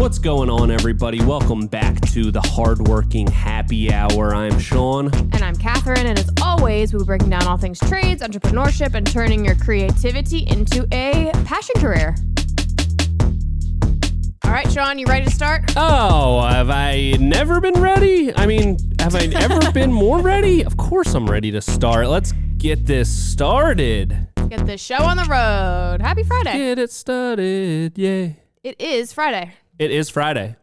What's going on, everybody? Welcome back to the Hardworking Happy Hour. I'm Sean. And I'm Catherine, and as always, we'll be breaking down all things trades, entrepreneurship, and turning your creativity into a passion career. All right, Sean, you ready to start? Oh, have I never been ready? I mean, have I ever been more ready? Of course I'm ready to start. Let's get this started. Get this show on the road. Happy Friday. Get it started, yeah. It is Friday. It is Friday.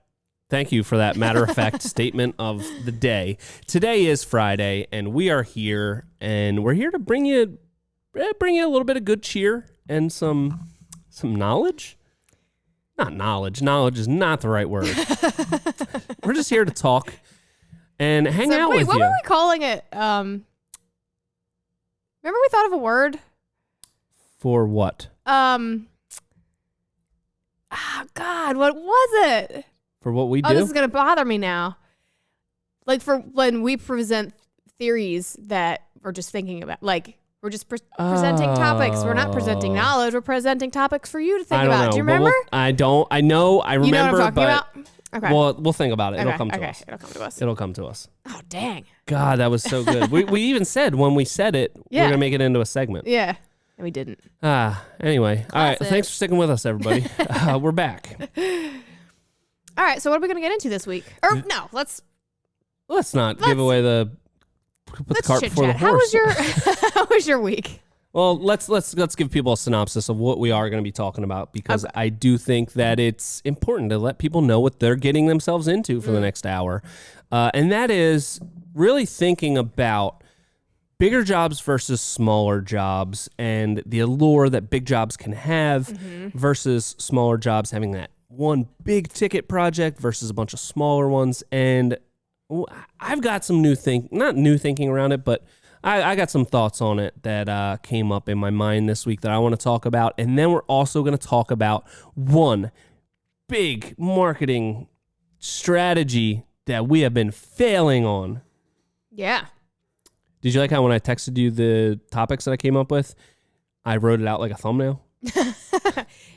Thank you for that matter-of-fact statement of the day. Today is Friday, and we are here, and we're here to bring you a little bit of good cheer and some knowledge. Not knowledge. Knowledge is not the right word. We're just here to talk and hang out with you. What were we calling it? Remember we thought of a word? For what? God, what was it? For what we do? Oh, this is going to bother me now. Like for when we present theories that we're just thinking about. Like, we're just presenting topics. We're not presenting knowledge. We're presenting topics for you to think about. Do you remember? I don't. I know. I remember. You know what I'm talking about? Okay. Well, we'll think about it. Okay. It'll come to us. It'll come to us. It'll come to us. Oh, dang. God, that was so good. we even said when we said it, we're going to make it into a segment. Yeah. And we didn't. Anyway. Classic. All right. Thanks for sticking with us, everybody. We're back. All right. So what are we going to get into this week? Or no, let's not give away the cart before the horse. How was your week? Well, let's give people a synopsis of what we are going to be talking about, because I do think that it's important to let people know what they're getting themselves into for the next hour. And that is really thinking about bigger jobs versus smaller jobs and the allure that big jobs can have versus smaller jobs having that one big ticket project versus a bunch of smaller ones. And I've got some not new thinking around it, but I got some thoughts on it that came up in my mind this week that I want to talk about. And then we're also going to talk about one big marketing strategy that we have been failing on. Yeah. Did you like how when I texted you the topics that I came up with, I wrote it out like a thumbnail?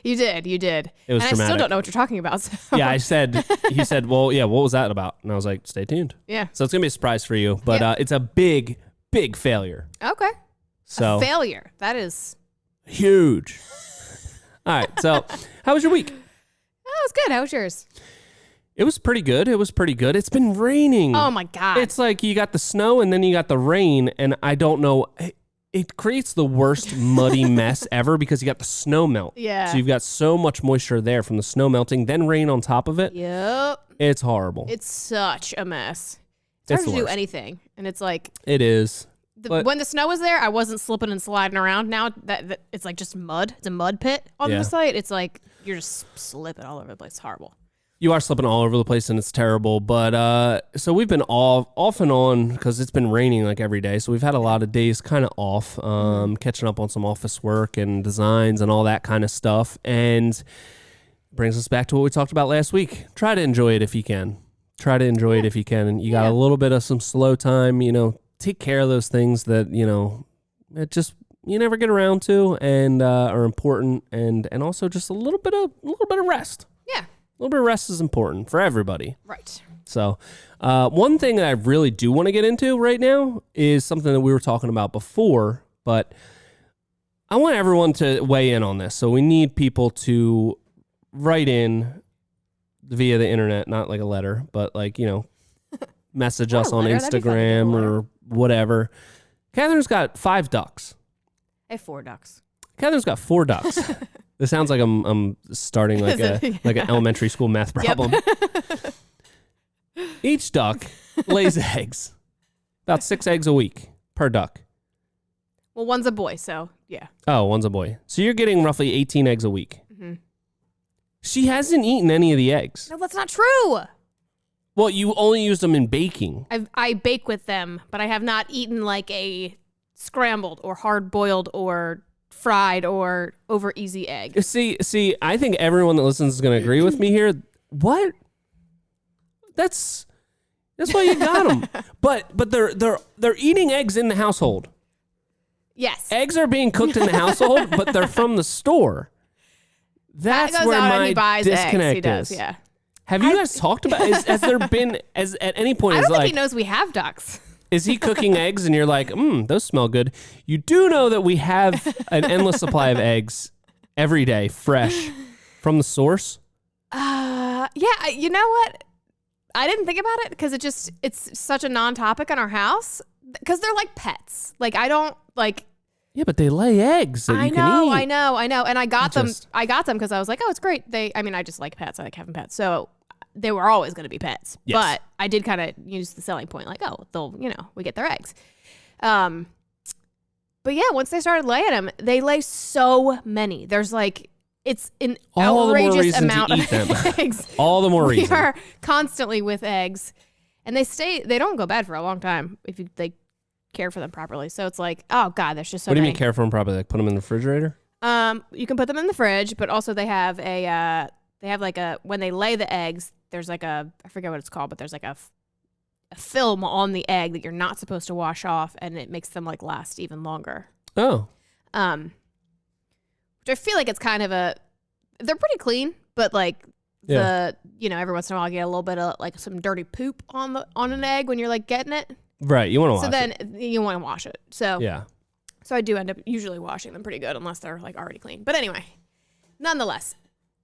You did. It was dramatic. I still don't know what you're talking about. So. Yeah, he said, well, yeah, what was that about? And I was like, stay tuned. Yeah. So it's going to be a surprise for you, but it's a big failure. Okay. So a failure. That is huge. All right. So how was your week? Oh, it was good. How was yours? It was pretty good. It's been raining. Oh my God. It's like you got the snow and then you got the rain, and I don't know. It creates the worst muddy mess ever because you got the snow melt. Yeah. So you've got so much moisture there from the snow melting, then rain on top of it. Yep. It's horrible. It's such a mess. It's hard to do anything. And it's like... It is. When the snow was there, I wasn't slipping and sliding around. Now that it's like just mud. It's a mud pit on the site. It's like you're just slipping all over the place. It's horrible. You are slipping all over the place, and it's terrible. But so we've been off and on because it's been raining like every day. So we've had a lot of days kind of off, catching up on some office work and designs and all that kind of stuff. And brings us back to what we talked about last week. Try to enjoy it if you can. And you got a little bit of some slow time, take care of those things that, it just you never get around to and are important, and also just a little bit of rest. Yeah. A little bit of rest is important for everybody. Right. So one thing that I really do want to get into right now is something that we were talking about before, but I want everyone to weigh in on this. So we need people to write in via the internet, not like a letter, but like, message us on Instagram or whatever. Catherine's got 5 ducks. I have 4 ducks. Catherine's got 4 ducks. This sounds like I'm starting like an elementary school math problem. Yep. Each duck lays eggs. About 6 eggs a week per duck. Well, one's a boy, so yeah. Oh, one's a boy. So you're getting roughly 18 eggs a week. Mm-hmm. She hasn't eaten any of the eggs. No, that's not true. Well, you only used them in baking. I bake with them, but I have not eaten like a scrambled or hard-boiled or fried or over easy egg. See, I think everyone that listens is going to agree with me here. What? That's why you got them. But they're eating eggs in the household. Yes. Eggs are being cooked in the household, but they're from the store. That's where my disconnect is. Yeah. Have you guys talked about? Has there been at any point? I don't think like, he knows we have ducks. Is he cooking eggs and you're like, those smell good? You do know that we have an endless supply of eggs every day, fresh from the source. Yeah. You know what? I didn't think about it because it's such a non-topic in our house because they're like pets. Like I don't like. Yeah, but they lay eggs that you can eat. I know. And I got them because I was like, oh, it's great. I just like pets. I like having pets. So they were always going to be pets. Yes. But I did kind of use the selling point like, oh, they'll, we get their eggs. But yeah, once they started laying them, they lay so many. There's like, it's an outrageous amount of eggs. All the more reason. We are constantly with eggs. And they don't go bad for a long time if you care for them properly. So it's like, oh God, there's just so many. What do you mean care for them properly? Like put them in the refrigerator? You can put them in the fridge, but also they have when they lay the eggs, there's like I forget what it's called, but there's like a film on the egg that you're not supposed to wash off, and it makes them like last even longer. Oh. Which I feel like it's kind of they're pretty clean, but like every once in a while I get a little bit of like some dirty poop on an egg when you're like getting it. Right. You want to wash it. So then you want to wash it. So yeah. So I do end up usually washing them pretty good unless they're like already clean. But anyway, nonetheless,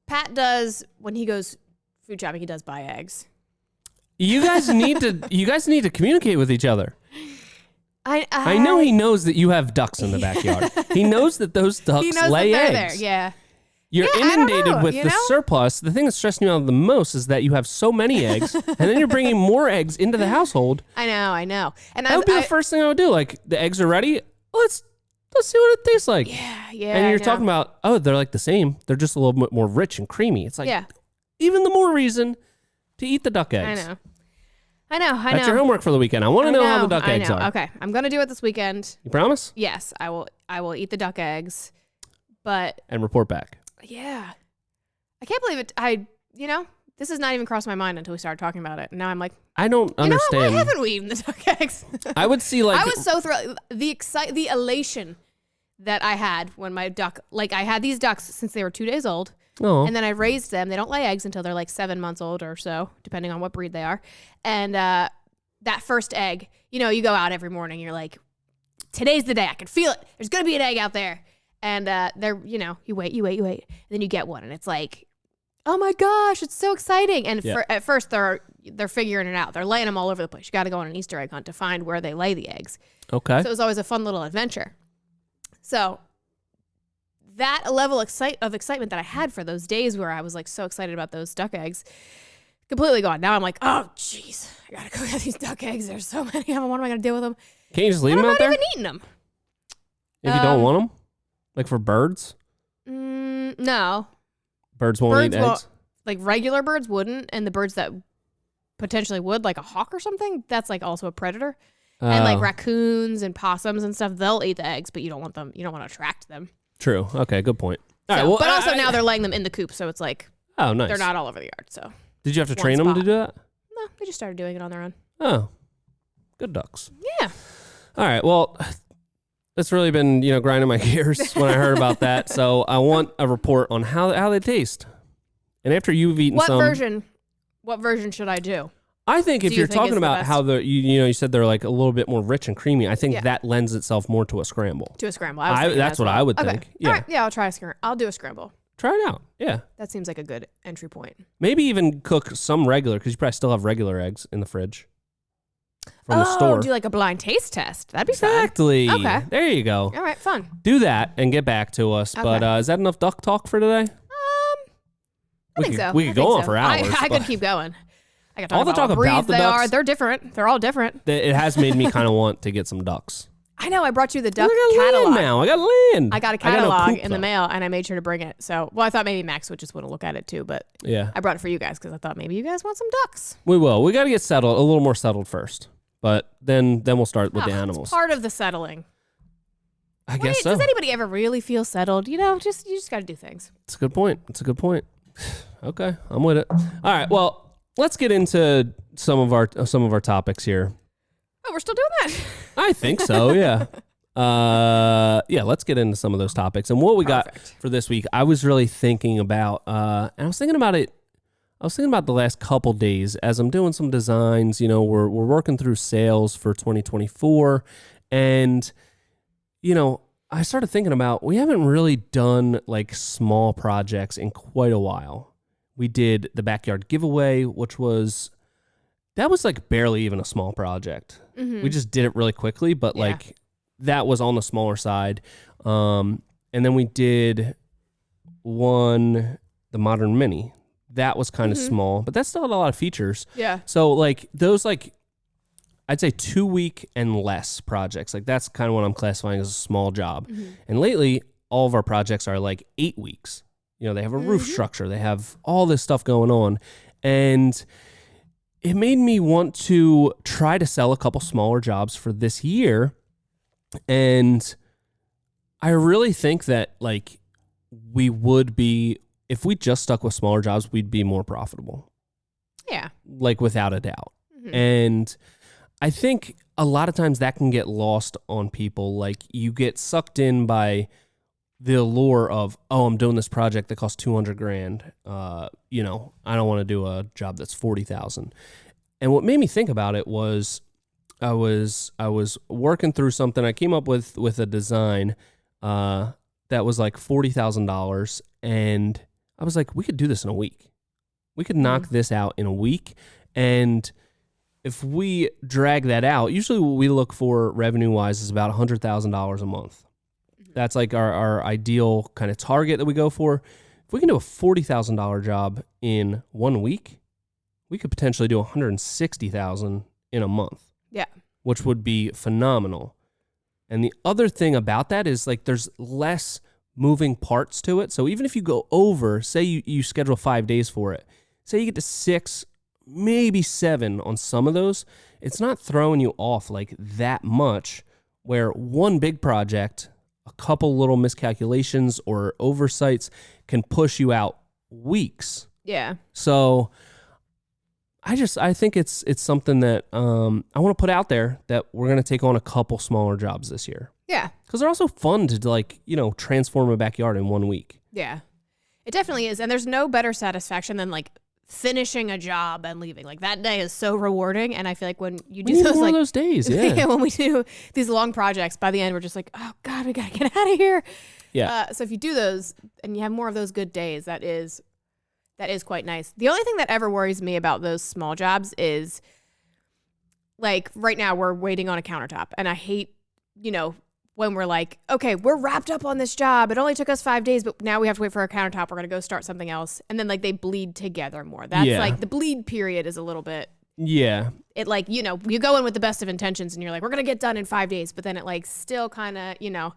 Pat does, when he goes food shopping, he does buy eggs. You guys need to communicate with each other. I know he knows that you have ducks in the backyard. He knows that those ducks lay eggs. There. Yeah. You're inundated with the surplus. The thing that's stressing you out the most is that you have so many eggs, and then you're bringing more eggs into the household. I know. And that would be the first thing I would do. Like, the eggs are ready. Let's see what it tastes like. Yeah. And you're talking about, they're like the same. They're just a little bit more rich and creamy. It's like, even the more reason to eat the duck eggs. I know. That's your homework for the weekend. I want to know how the duck eggs are. Okay, I'm gonna do it this weekend. You promise? Yes, I will. I will eat the duck eggs, and report back. Yeah, I can't believe it. This has not even crossed my mind until we started talking about it. And now I'm like, I don't understand. Why haven't we eaten the duck eggs? I would see I was so thrilled. The elation that I had when my duck, I had these ducks since they were 2 days old. Oh. And then I raised them. They don't lay eggs until they're like 7 months old or so, depending on what breed they are. And that first egg, you go out every morning. You're like, today's the day. I can feel it. There's going to be an egg out there. And you wait. And then you get one. And it's like, oh my gosh, it's so exciting. And at first they're figuring it out. They're laying them all over the place. You got to go on an Easter egg hunt to find where they lay the eggs. Okay. So it was always a fun little adventure. So that level of excitement that I had for those days where I was like so excited about those duck eggs, completely gone. Now I'm like, oh jeez, I gotta go get these duck eggs. There's so many of them. What am I gonna do with them? Can't you just leave them out there? I'm not even eating them. If you don't want them, like for birds. No. Birds won't eat eggs. Like regular birds wouldn't, and the birds that potentially would, like a hawk or something, that's like also a predator. And like raccoons and possums and stuff, they'll eat the eggs, but you don't want them. You don't want to attract them. True. Okay, good point. All right, well, but also now they're laying them in the coop, so it's like, oh, nice. They're not all over the yard. So did you have to train them to do that? No, they just started doing it on their own. Oh, good ducks. Yeah. All right. Well, it's really been grinding my gears when I heard about that. So I want a report on how they taste. And after you've eaten what version should I do? I think if you're talking about how you said they're like a little bit more rich and creamy, I think that lends itself more to a scramble. That's what I would think. Yeah. All right. Yeah, I'll try a scramble. I'll do a scramble. Try it out. Yeah. That seems like a good entry point. Maybe even cook some regular, because you probably still have regular eggs in the fridge from the store. Do like a blind taste test. That'd be exactly. fun. Okay. There you go. All right, fun. Do that and get back to us. Okay. But is that enough duck talk for today? I think so. We could go on for hours. I could keep going. I could talk about breeds the ducks. They're different. They're all different. It has made me kind of want to get some ducks. I know. I brought you the duck catalog. I got land. I got a catalog in the mail, and I made sure to bring it. So, I thought maybe Max would just want to look at it too, but yeah, I brought it for you guys because I thought maybe you guys want some ducks. We will. We got to get settled, a little more settled first, but then we'll start with the animals. It's part of the settling. I guess so. Does anybody ever really feel settled? You just got to do things. It's a good point. Okay, I'm with it. All right. Well, let's get into some of our topics here. Oh, we're still doing that? I think so, yeah. Let's get into some of those topics. And what we got for this week, I was really thinking about, and I was thinking about it I was thinking about the last couple days as I'm doing some designs. You know, we're working through sales for 2024, and you know, I started thinking about we haven't really done like small projects in quite a while. We did the backyard giveaway, which was like barely even a small project. We just did it really quickly, but like that was on the smaller side. And then we did the Modern Mini. That was kind of small, but that still had a lot of features. Yeah. So like those I'd say 2 week and less projects. Like that's kind of what I'm classifying as a small job. And lately, all of our projects are like 8 weeks. You know, they have a roof structure. They have all this stuff going on. And it made me want to try to sell a couple smaller jobs for this year. And I really think that like we would be, if we just stuck with smaller jobs, we'd be more profitable. Yeah. Like without a doubt. And I think a lot of times that can get lost on people. Like you get sucked in by the allure of, oh, I'm doing this project that costs $200,000. You know, I don't want to do a job that's $40,000. And what made me think about it was I was working through something. I came up with a design that was like $40,000, and I was like, we could do this in a week. We could knock this out in a week, and if we drag that out, usually what we look for revenue-wise is about $100,000 a month. That's like our ideal kind of target that we go for. If we can do a $40,000 job in 1 week, we could potentially do $160,000 in a month. Yeah. Which would be phenomenal. And the other thing about that is like there's less moving parts to it. So even if you go over, say you schedule 5 days for it, say you get to 6, maybe 7 on some of those, it's not throwing you off like that much, where one big project, a couple little miscalculations or oversights can push you out weeks. Yeah. So I think it's something that I want to put out there, that we're going to take on a couple smaller jobs this year. Yeah. Because they're also fun to like, you know, transform a backyard in 1 week. Yeah. It definitely is. And there's no better satisfaction than like finishing a job and leaving. Like that day is so rewarding. And I feel like when you do those, more like of those days, yeah. when we do these long projects, by the end we're just like, oh God, we gotta get out of here. Yeah. So if you do those and you have more of those good days, that is quite nice. The only thing that ever worries me about those small jobs is like right now we're waiting on a countertop, and I hate, you know, when we're like, okay, we're wrapped up on this job. It only took us 5 days, but now we have to wait for a countertop. We're going to go start something else. And then like they bleed together more. That's like the bleed period is a little bit. Yeah. It like, you know, you go in with the best of intentions and you're like, we're going to get done in 5 days. But then it like still kind of, you know,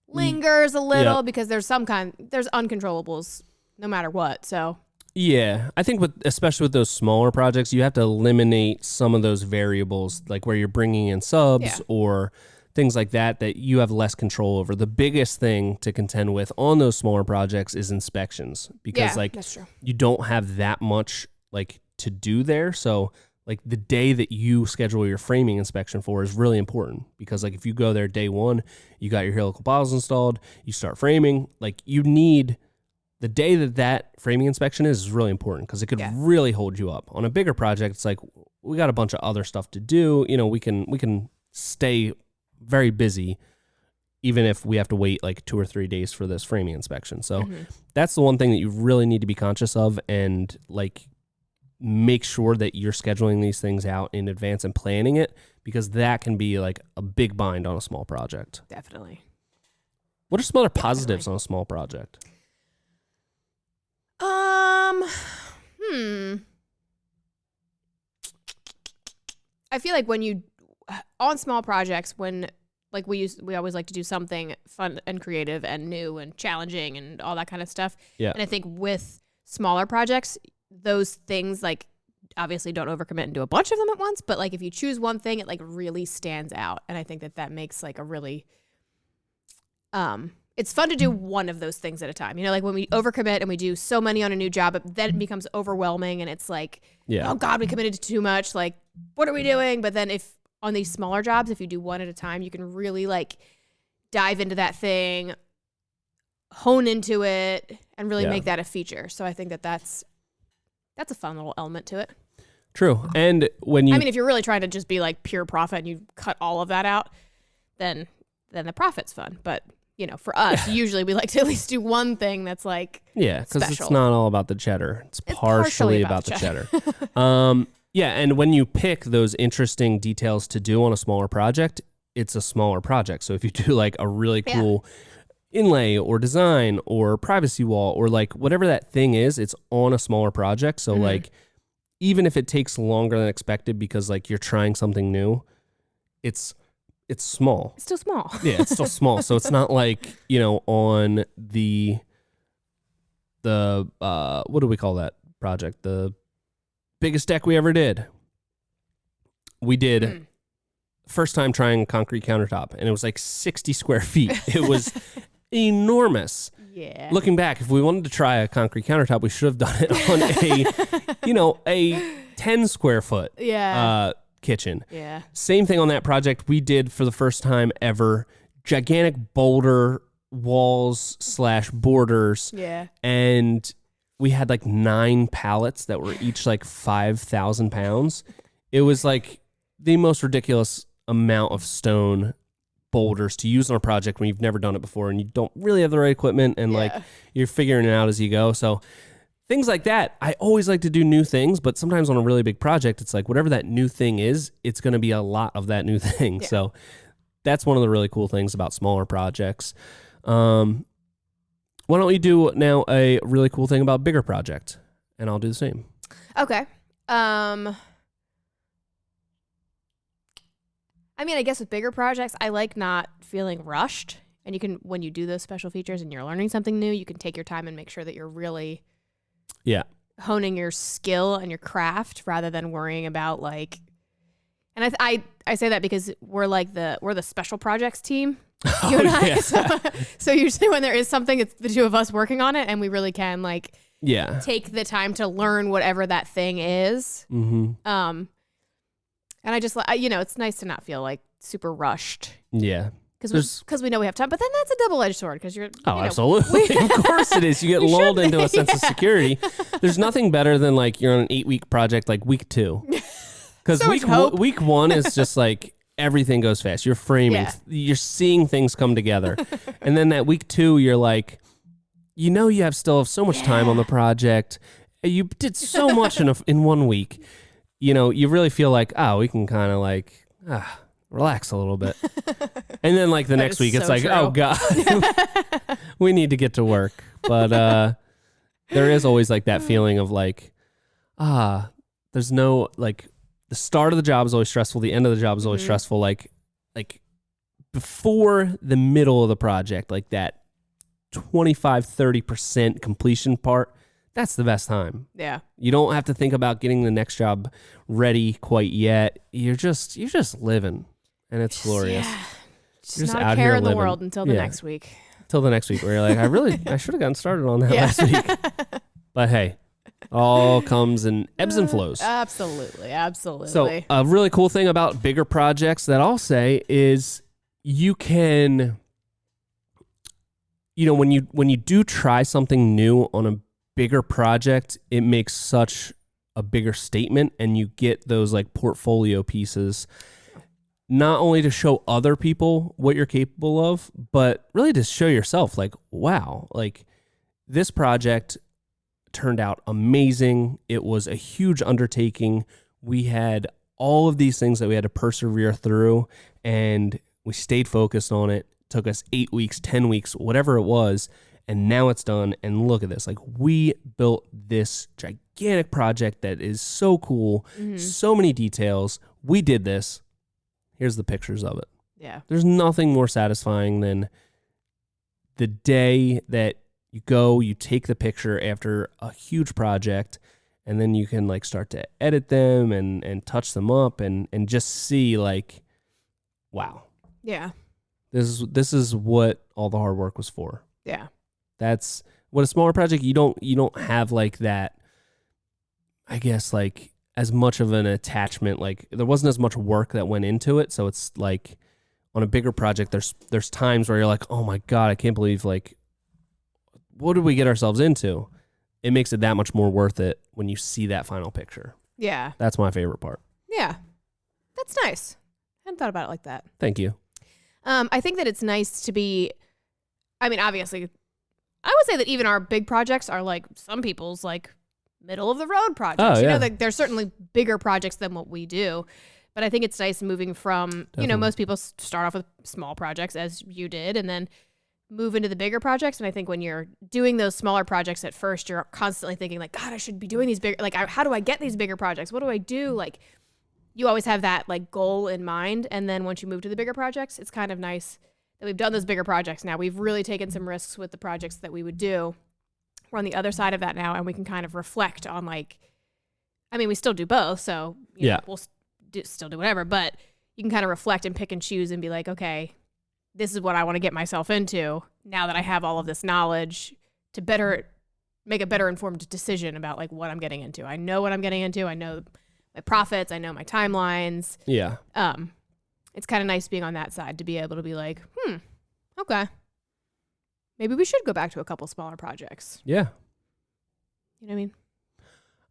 lingers a little because there's uncontrollables no matter what. So. Yeah, I think especially with those smaller projects, you have to eliminate some of those variables, like where you're bringing in subs or things like that you have less control over. The biggest thing to contend with on those smaller projects is inspections, because like that's true. You don't have that much like to do there. So like the day that you schedule your framing inspection for is really important, because like if you go there day one, you got your helical piles installed, you start framing, like you need the day that framing inspection is really important, because it could really hold you up. On a bigger project, it's like we got a bunch of other stuff to do. You know, we can stay very busy even if we have to wait like 2 or 3 days for this framing inspection. So that's the one thing that you really need to be conscious of, and like make sure that you're scheduling these things out in advance and planning it, because that can be like a big bind on a small project. Definitely. What are some other positives on a small project? I feel like when you on small projects, when like we always like to do something fun and creative and new and challenging and all that kind of stuff. Yeah. And I think with smaller projects, those things like obviously don't overcommit and do a bunch of them at once, but like if you choose one thing, it like really stands out. And I think that makes like a really it's fun to do one of those things at a time. You know, like when we overcommit and we do so many on a new job, then it becomes overwhelming and it's like, oh God, we committed to too much. Like, what are we doing? But then if on these smaller jobs, if you do one at a time, you can really like dive into that thing, hone into it, and really make that a feature. So I think that's That's a fun little element to it. True. And when you, I mean, if you're really trying to just be like pure profit and you cut all of that out, then the profit's fun. But you know, for us, usually we like to at least do one thing that's like because special. it's not all about the cheddar. It's partially about the cheddar. Yeah, and when you pick those interesting details to do on a smaller project, it's a smaller project. So if you do like a really cool inlay or design or privacy wall or like whatever that thing is, it's on a smaller project. So like even if it takes longer than expected because like you're trying something new, it's small. It's still small. Yeah, it's still small. So it's not like, you know, on the what do we call that project? The biggest deck we ever did. We did first time trying concrete countertop, and it was like 60 square feet. It was enormous. Yeah. Looking back, if we wanted to try a concrete countertop, we should have done it on a, you know, a 10 square foot kitchen. Yeah. Same thing on that project. We did for the first time ever gigantic boulder walls / borders. Yeah. And we had like 9 pallets that were each like 5,000 pounds. It was like the most ridiculous amount of stone boulders to use on a project when you've never done it before and you don't really have the right equipment and like you're figuring it out as you go. So things like that, I always like to do new things, but sometimes on a really big project, it's like whatever that new thing is, it's going to be a lot of that new thing. Yeah. So that's one of the really cool things about smaller projects. Why don't we do now a really cool thing about bigger project, and I'll do the same. Okay. I mean, I guess with bigger projects, I like not feeling rushed. And you can, when you do those special features and you're learning something new, you can take your time and make sure that you're really honing your skill and your craft rather than worrying about like, and I say that because we're the special projects team. You and I. So usually when there is something, it's the two of us working on it, and we really can like take the time to learn whatever that thing is. Mm-hmm. And I just, you know, it's nice to not feel like super rushed. Yeah. Because we know we have time. But then that's a double-edged sword because you're... Oh, absolutely. Of course it is. You get lulled into a sense of security. There's nothing better than like you're on an 8-week project like week 2. Because so week 1 is just like everything goes fast. You're framing. You're seeing things come together. And then that week 2, you're like, you know you still have so much time on the project. You did so much in 1 week. You know, you really feel like, oh, we can kind of like relax a little bit. And then like the next week, it's like, oh God, we need to get to work. But there is always like that feeling of like, there's no, like the start of the job is always stressful. The end of the job is always stressful. Like before the middle of the project, like that 25-30% completion part, that's the best time. Yeah. You don't have to think about getting the next job ready quite yet. You're just living, and it's glorious. Yeah. Just not a care in the world until the next week. Until the next week where you're like, I should have gotten started on that last week. But hey, all comes in ebbs and flows. Absolutely. So a really cool thing about bigger projects that I'll say is you can, you know, when you do try something new on a bigger project, it makes such a bigger statement, and you get those like portfolio pieces, not only to show other people what you're capable of, but really to show yourself like, wow, like this project turned out amazing. It was a huge undertaking. We had all of these things that we had to persevere through, and we stayed focused on it. It took us 8 weeks, 10 weeks, whatever it was. And now it's done, and look at this. Like, we built this gigantic project that is so cool, so many details. We did this. Here's the pictures of it. Yeah. There's nothing more satisfying than the day that you go, you take the picture after a huge project, and then you can, like, start to edit them and touch them up and just see, like, wow. Yeah. This is what all the hard work was for. Yeah. That's what a smaller project, you don't have like that, I guess, like as much of an attachment. Like there wasn't as much work that went into it. So it's like on a bigger project, there's times where you're like, oh my God, I can't believe like, what did we get ourselves into? it makes it that much more worth it when you see that final picture. Yeah. That's my favorite part. Yeah. That's nice. I hadn't thought about it like that. Thank you. I think that it's nice to be, I mean, obviously, I would say that even our big projects are like some people's like middle of the road projects. Oh, you yeah. know, like there's certainly bigger projects than what we do. But I think it's nice moving from, you know, most people start off with small projects as you did and then move into the bigger projects. And I think when you're doing those smaller projects at first, you're constantly thinking like, God, I should be doing these bigger, like, how do I get these bigger projects? What do I do? Like, you always have that like goal in mind. And then once you move to the bigger projects, it's kind of nice that we've done those bigger projects now. We've really taken some risks with the projects that we would do. We're on the other side of that now, and we can kind of reflect on like, I mean, we still do both. So you know, we'll still do whatever, but you can kind of reflect and pick and choose and be like, okay, this is what I want to get myself into now that I have all of this knowledge to better make a better informed decision about like what I'm getting into. I know what I'm getting into. I know my profits. I know my timelines. Yeah. It's kind of nice being on that side to be able to be like, okay, maybe we should go back to a couple smaller projects. Yeah. You know what I mean?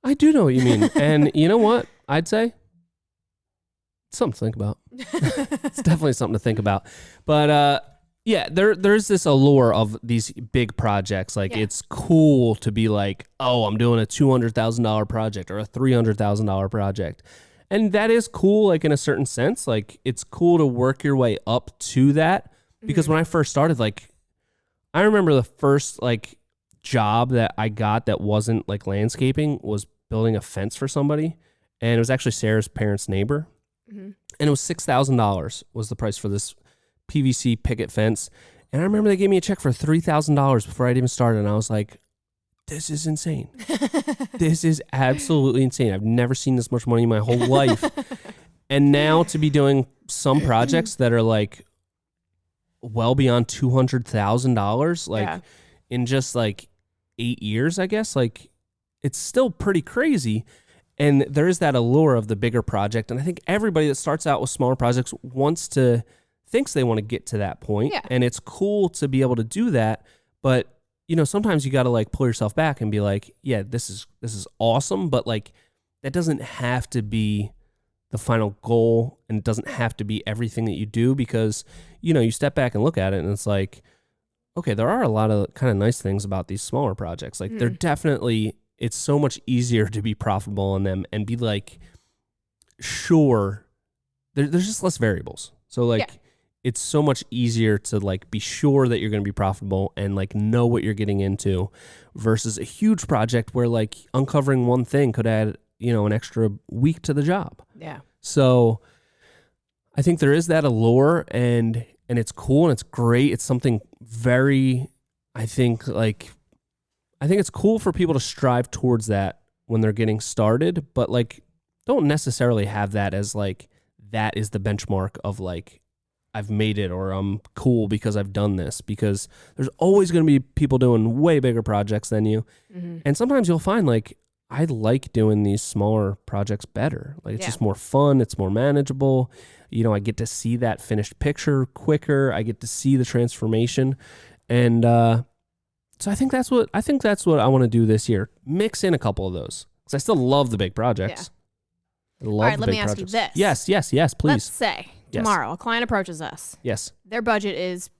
I do know what you mean. And you know what? I'd say something to think about. It's definitely something to think about. But yeah, there's this allure of these big projects. Like it's cool to be like, oh, I'm doing a $200,000 project or a $300,000 project. And that is cool, like in a certain sense. Like it's cool to work your way up to that. Because when I first started, like I remember the first like job that I got that wasn't like landscaping was building a fence for somebody. And it was actually Sarah's parents' neighbor. And it was $6,000 was the price for this PVC picket fence. And I remember they gave me a check for $3,000 before I'd even started. And I was like, this is insane. This is absolutely insane. I've never seen this much money in my whole life. And now to be doing some projects that are like well beyond $200,000, like in just like 8 years, I guess, like it's still pretty crazy. And there is that allure of the bigger project. And I think everybody that starts out with smaller projects thinks they want to get to that point. Yeah. And it's cool to be able to do that. But, you know, sometimes you got to like pull yourself back and be like, yeah, this is awesome. But like, that doesn't have to be the final goal. And it doesn't have to be everything that you do because, you know, you step back and look at it and it's like, okay, there are a lot of kind of nice things about these smaller projects. Like they're definitely, it's so much easier to be profitable in them and be like, sure, there's just less variables. So like, it's so much easier to like be sure that you're going to be profitable and like know what you're getting into versus a huge project where like uncovering one thing could add, you know, an extra week to the job. Yeah. So I think there is that allure and it's cool and it's great. It's something very, I think it's cool for people to strive towards that when they're getting started, but like don't necessarily have that as like that is the benchmark of like I've made it or I'm cool because I've done this, because there's always going to be people doing way bigger projects than you. And sometimes you'll find like I like doing these smaller projects better. Like it's just more fun, it's more manageable. You know, I get to see that finished picture quicker. I get to see the transformation. And so I think that's what I want to do this year. Mix in a couple of those because I still love the big projects. I love All right, the let big me ask projects. you this. Yes, please. Let's say tomorrow a client approaches us. Yes. Their budget is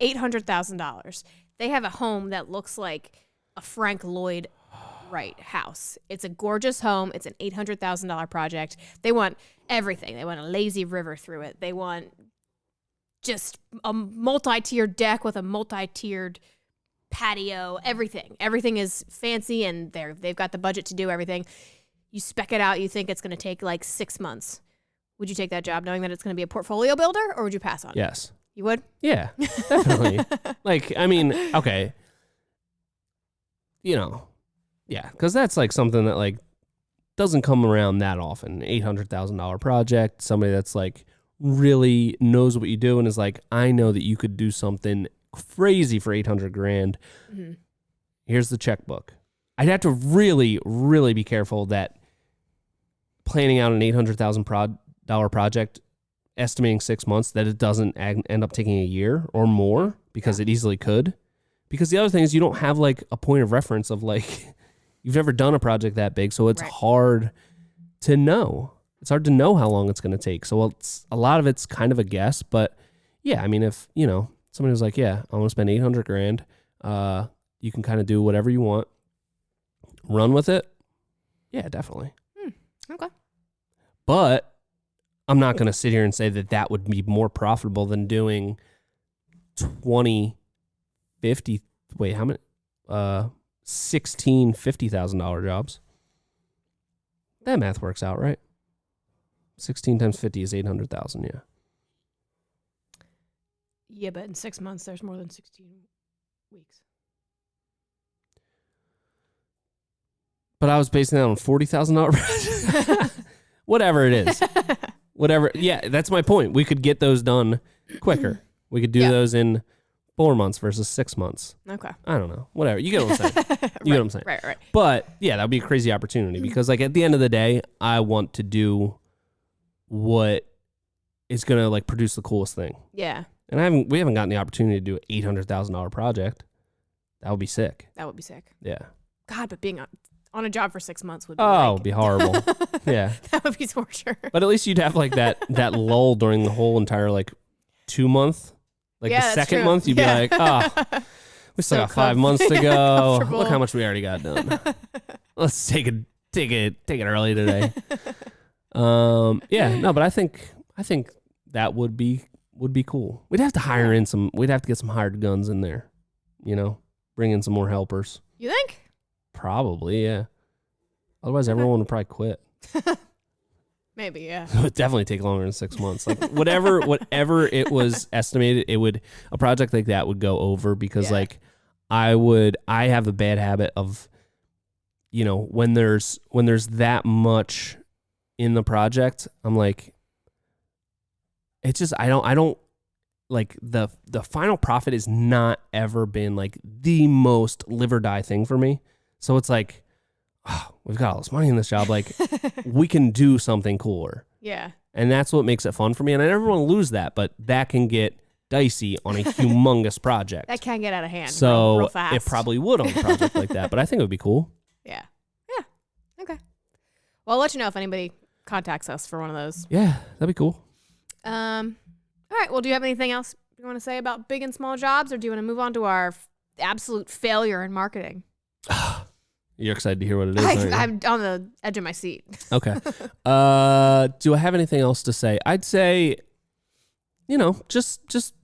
$800,000. They have a home that looks like a Frank Lloyd Wright house. It's a gorgeous home. It's an $800,000 project. They want everything. They want a lazy river through it. They want just a multi-tiered deck with a multi-tiered patio, everything. Everything is fancy and they've got the budget to do everything. You spec it out, you think it's going to take like 6 months. Would you take that job knowing that it's going to be a portfolio builder, or would you pass on it? Yes. You would? Yeah, definitely. Like, I mean, okay. You know, yeah, because that's like something that like doesn't come around that often. $800,000 project, somebody that's like really knows what you do and is like, I know that you could do something crazy for $800,000. Here's the checkbook. I'd have to really, really be careful that planning out an $800,000 project, estimating 6 months, that it doesn't end up taking a year or more, because it easily could. Because the other thing is you don't have like a point of reference of like, you've never done a project that big, so it's Right. hard to know. It's hard to know how long it's going to take. So a lot of it's kind of a guess, but yeah, I mean, if, you know, somebody was like, yeah, I want to spend $800,000, you can kind of do whatever you want, run with it. Yeah, definitely. Okay. But I'm not going to sit here and say that would be more profitable than doing 20, 50, wait, how many? 16 $50,000 jobs. That math works out, right? 16 times 50 is 800,000, yeah. Yeah, but in 6 months, there's more than 16 weeks. But I was basing that on $40,000 project. Whatever it is. Whatever. Yeah, that's my point. We could get those done quicker. We could do those in 4 months versus 6 months. Okay. I don't know. Whatever. You get what I'm saying. You get what I'm saying. Right. But yeah, that would be a crazy opportunity because like at the end of the day, I want to do what is going to like produce the coolest thing. Yeah. And we haven't gotten the opportunity to do an $800,000 project. That would be sick. That would be sick. Yeah. God, but being on a job for 6 months would be It'd be horrible. Yeah. That would be torture. But at least you'd have like that lull during the whole entire like 2 month. Like the second month, you'd be like, we still got 5 months to go. Look how much we already got done. Let's take it early today. But I think that would be cool. We'd have to hire in we'd have to get some hired guns in there, you know, bring in some more helpers. You think? Probably, yeah. Otherwise, everyone would probably quit. Maybe, yeah. It would definitely take longer than 6 months. Like whatever it was estimated, a project like that would go over because like I have a bad habit of, you know, when there's that much in the project, I'm like, it's just, I don't like the final profit has not ever been like the most live or die thing for me. So it's like, oh, we've got all this money in this job. Like we can do something cooler. Yeah. And that's what makes it fun for me. And I never want to lose that, but that can get dicey on a humongous project. That can get out of hand so real fast. It probably would on a project like that, but I think it would be cool. Yeah. Okay. Well, I'll let you know if anybody contacts us for one of those. Yeah, that'd be cool. All right. Well, do you have anything else you want to say about big and small jobs, or do you want to move on to our absolute failure in marketing? You're excited to hear what it is, aren't you? I'm on the edge of my seat. Okay. Do I have anything else to say? I'd say, you know, just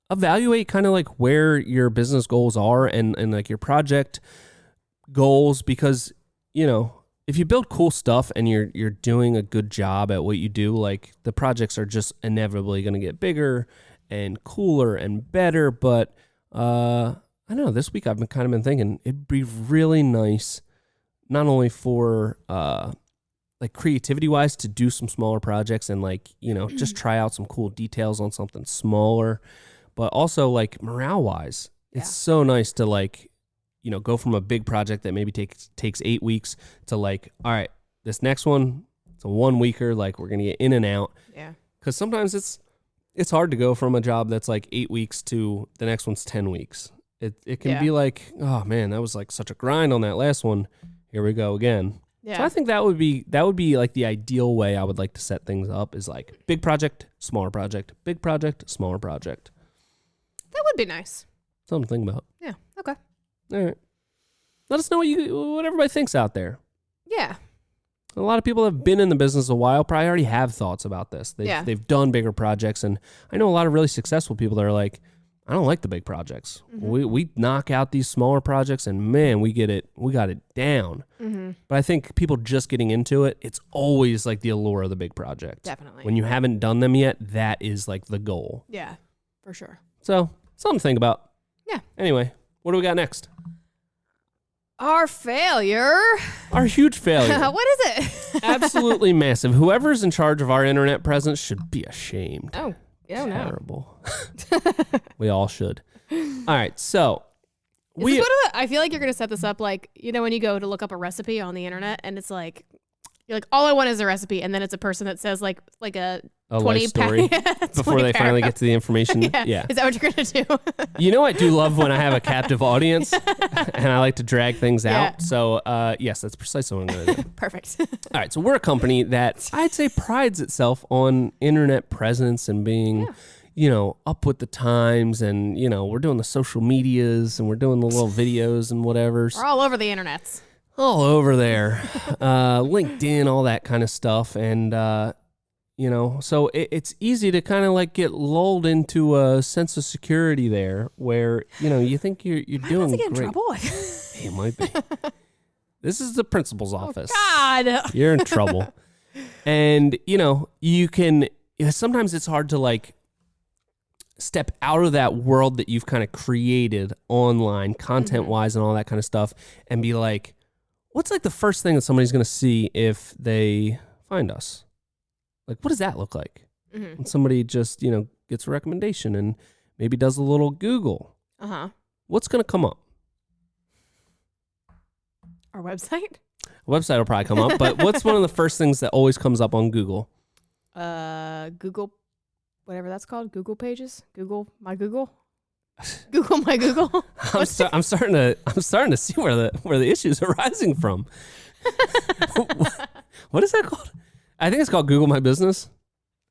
evaluate kind of like where your business goals are and like your project goals, because, you know, if you build cool stuff and you're doing a good job at what you do, like the projects are just inevitably going to get bigger and cooler and better. But I don't know, this week I've been thinking it'd be really nice, not only for like creativity wise to do some smaller projects and like, you know, just try out some cool details on something smaller, but also like morale wise, it's so nice to like, you know, go from a big project that maybe takes 8 weeks to like, all right, this next one, it's a 1 weeker, like we're going to get in and out. Yeah. Cause sometimes it's hard to go from a job that's like 8 weeks to the next one's 10 weeks. It can be like, oh man, that was like such a grind on that last one. Here we go again. Yeah. So I think that would be like the ideal way I would like to set things up, is like big project, smaller project, big project, smaller project. That would be nice. Something to think about. Yeah. Okay. All right. Let us know what everybody thinks out there. Yeah. A lot of people have been in the business a while, probably already have thoughts about this. They've done bigger projects, and I know a lot of really successful people that are like, I don't like the big projects. Mm-hmm. We knock out these smaller projects, and man, we got it down. Mm-hmm. But I think people just getting into it, it's always like the allure of the big project. Definitely. When you haven't done them yet, that is like the goal. Yeah, for sure. So something to think about. Yeah. Anyway, what do we got next? Our failure. Our huge failure. What is it? Absolutely massive. Whoever's in charge of our internet presence should be ashamed. Oh, yeah, terrible. We all should. All right, so I feel like you're gonna set this up like, you know, when you go to look up a recipe on the internet and it's like You're like, all I want is a recipe, and then it's a person that says like a 20 life story before they finally get to the information. Yeah. Is that what you're gonna do? You know, I do love when I have a captive audience, and I like to drag things out. So, yes, that's precisely what I'm going to do. Perfect. All right, so we're a company that I'd say prides itself on internet presence and being, up with the times, and we're doing the social medias and we're doing the little videos and whatever. We're all over the internets. All over there, LinkedIn, all that kind of stuff, and so it's easy to kind of like get lulled into a sense of security there, where you think you're doing great. Get in trouble? It might be. This is the principal's office. God, you're in trouble, and you can. Sometimes it's hard to like step out of that world that you've kind of created online, content-wise, and all that kind of stuff, and be like, what's like the first thing that somebody's going to see if they find us? Like, what does that look like? And somebody just, gets a recommendation and maybe does a little Google. What's going to come up? Our website? A website will probably come up, but what's one of the first things that always comes up on Google? Google, whatever that's called. Google pages. Google my Google. Google my Google. I'm starting to see where the issues are rising from. What is that called? I think it's called Google My Business,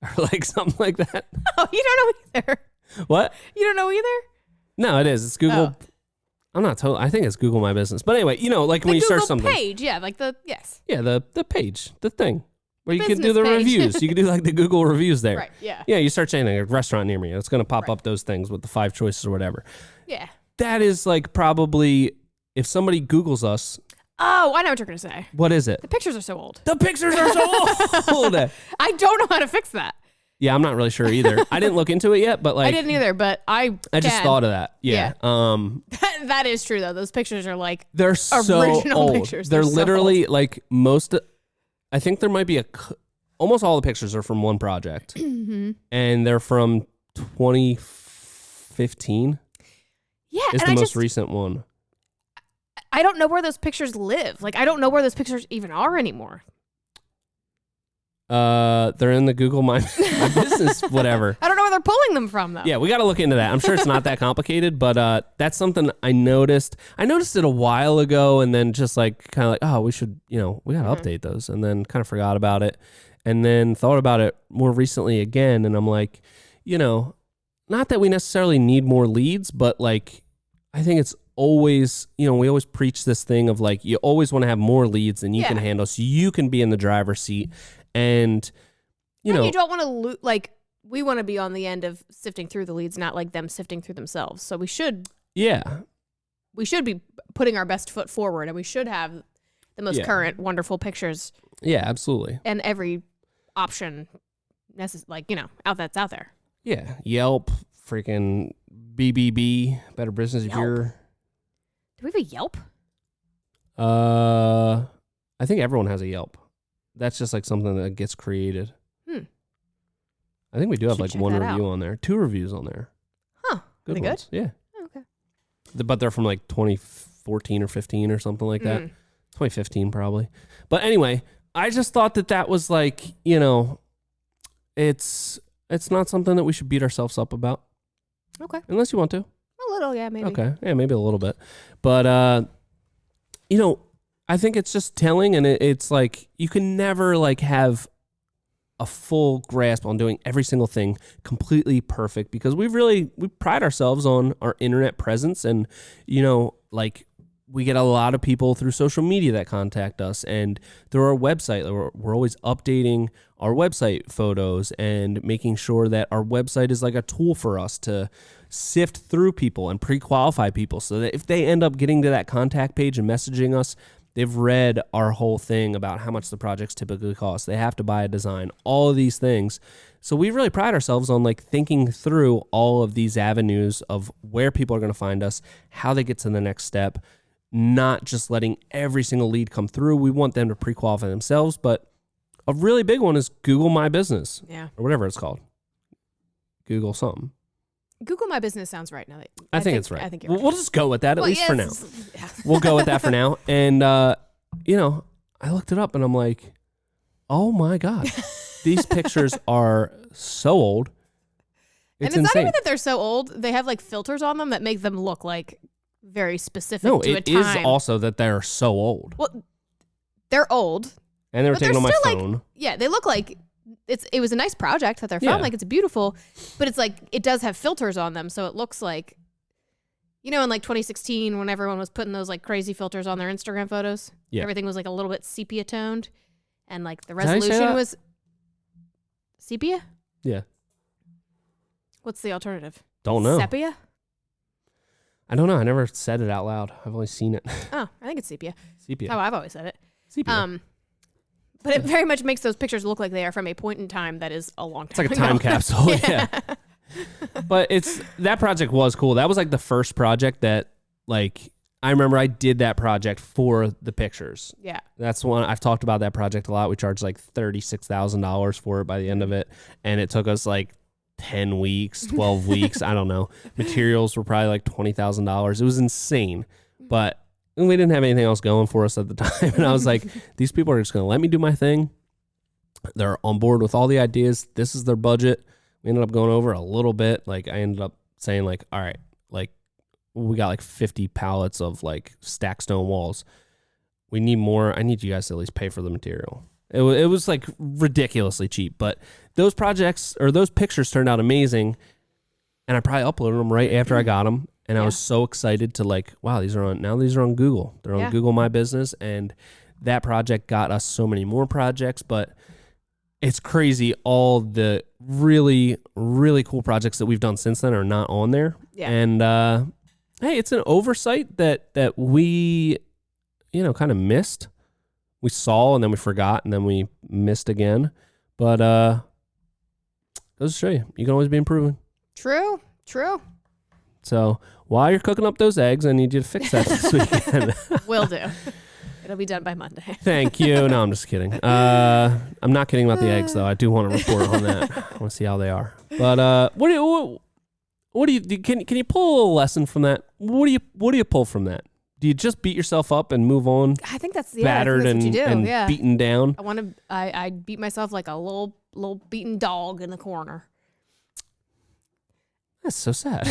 or like something like that. Oh, you don't know either. What? You don't know either? No, it is. It's Google. Oh. I'm not told. I think it's Google My Business. But anyway, like when you search something. The page, yeah, like the yes. Yeah, the page, the thing. Where you can do the reviews. You can do like the Google reviews there. Right, yeah. Yeah, you search anything, a restaurant near me. It's going to pop up those things with the 5 choices or whatever. Yeah. That is like probably, if somebody Googles us. Oh, I know what you're going to say. What is it? The pictures are so old. The pictures are so old. I don't know how to fix that. Yeah, I'm not really sure either. I didn't look into it yet, but like. I didn't either, but I just thought of that. Yeah. That is true, though. Those pictures are like. They're so original old. Pictures. They're so literally old. like I think there might be almost all the pictures are from one project, and they're from 2015. Yeah, it's the most recent one. I don't know where those pictures live. Like, I don't know where those pictures even are anymore. They're in the Google My Business, whatever. I don't know where they're pulling them from, though. Yeah, we got to look into that. I'm sure it's not that complicated, but that's something I noticed. I noticed it a while ago, and then just like kind of like, oh, we should, we got to update those, and then kind of forgot about it. And then thought about it more recently again, and I'm like, not that we necessarily need more leads, but like, I think it's always, we always preach this thing of like, you always want to have more leads than you can handle, so you can be in the driver's seat. And, you don't want to we want to be on the end of sifting through the leads, not like them sifting through themselves. So we should be putting our best foot forward, and we should have the most current, wonderful pictures. Yeah, absolutely. And every option out there. Yeah. Yelp, freaking BBB, Better Business Bureau. Do we have a Yelp? I think everyone has a Yelp. That's just like something that gets created. I think we do have like one review on there. 2 reviews on there. Huh. Good ones. Good? Yeah. Oh, okay. But they're from like 2014 or 15 or something like that. 2015 probably. But anyway, I just thought that was like, it's not something that we should beat ourselves up about. Okay. Unless you want to. A little, yeah, maybe. Okay. Yeah, maybe a little bit. But, I think it's just telling, and it's like, you can never like have a full grasp on doing every single thing completely perfect, because we pride ourselves on our internet presence, and, like, we get a lot of people through social media that contact us, and through our website. We're always updating our website photos and making sure that our website is like a tool for us to sift through people and pre-qualify people, so that if they end up getting to that contact page and messaging us, they've read our whole thing about how much the projects typically cost. They have to buy a design, all of these things. So we really pride ourselves on like thinking through all of these avenues of where people are going to find us, how they get to the next step, not just letting every single lead come through. We want them to pre-qualify themselves, but a really big one is Google My Business. Yeah. Or whatever it's called. Google something. Google My Business sounds right now. I think it's right. I think you're right. We'll just go with that, at least for now. Yeah. We'll go with that for now. And, I looked it up and I'm like, Oh my God. These pictures are so old. It's insane. Not even that they're so old. They have like filters on them that make them look like very specific to a time. No, it is also that they're so old. Well, they're old. And they were taken on my phone. Like, yeah, they look like it was a nice project that they're from. Like, it's beautiful, but it's like it does have filters on them, so it looks like, in like 2016 when everyone was putting those like crazy filters on their Instagram photos. Yeah. Everything was like a little bit sepia toned, and like the resolution was sepia. Yeah. What's the alternative? Don't know. Sepia? I don't know. I never said it out loud. I've only seen it. Oh, I think it's sepia. Sepia. Oh, I've always said it. Sepia. But it very much makes those pictures look like they are from a point in time that is a long time ago. It's like a time capsule. Yeah. But that project was cool. That was like the first project that like I remember I did that project for the pictures. Yeah. That's one I've talked about that project a lot. We charged like $36,000 for it by the end of it. And it took us like 10 weeks, 12 weeks. I don't know. Materials were probably like $20,000. It was insane. But we didn't have anything else going for us at the time. And I was like, these people are just going to let me do my thing. They're on board with all the ideas. This is their budget. We ended up going over a little bit. Like I ended up saying like, all right, like we got like 50 pallets of like stacked stone walls. We need more. I need you guys to at least pay for the material. It was like ridiculously cheap, but those projects or those pictures turned out amazing. And I probably uploaded them right after I got them. And I was so excited to like, wow, these are on Google. They're on Google My Business. And that project got us so many more projects, but it's crazy. All the really, really cool projects that we've done since then are not on there. Yeah. And, hey, it's an oversight that we, kind of missed. We saw and then we forgot and then we missed again. But, goes to show you can always be improving. True. So while you're cooking up those eggs, I need you to fix that this weekend. Will do. It'll be done by Monday. Thank you. No, I'm just kidding. I'm not kidding about the eggs, though. I do want to report on that. I want to see how they are. But what do you can you pull a little lesson from that? What do you pull from that? Do you just beat yourself up and move on? I think that's battered what you do. And beaten down. I beat myself like a little beaten dog in the corner. That's so sad.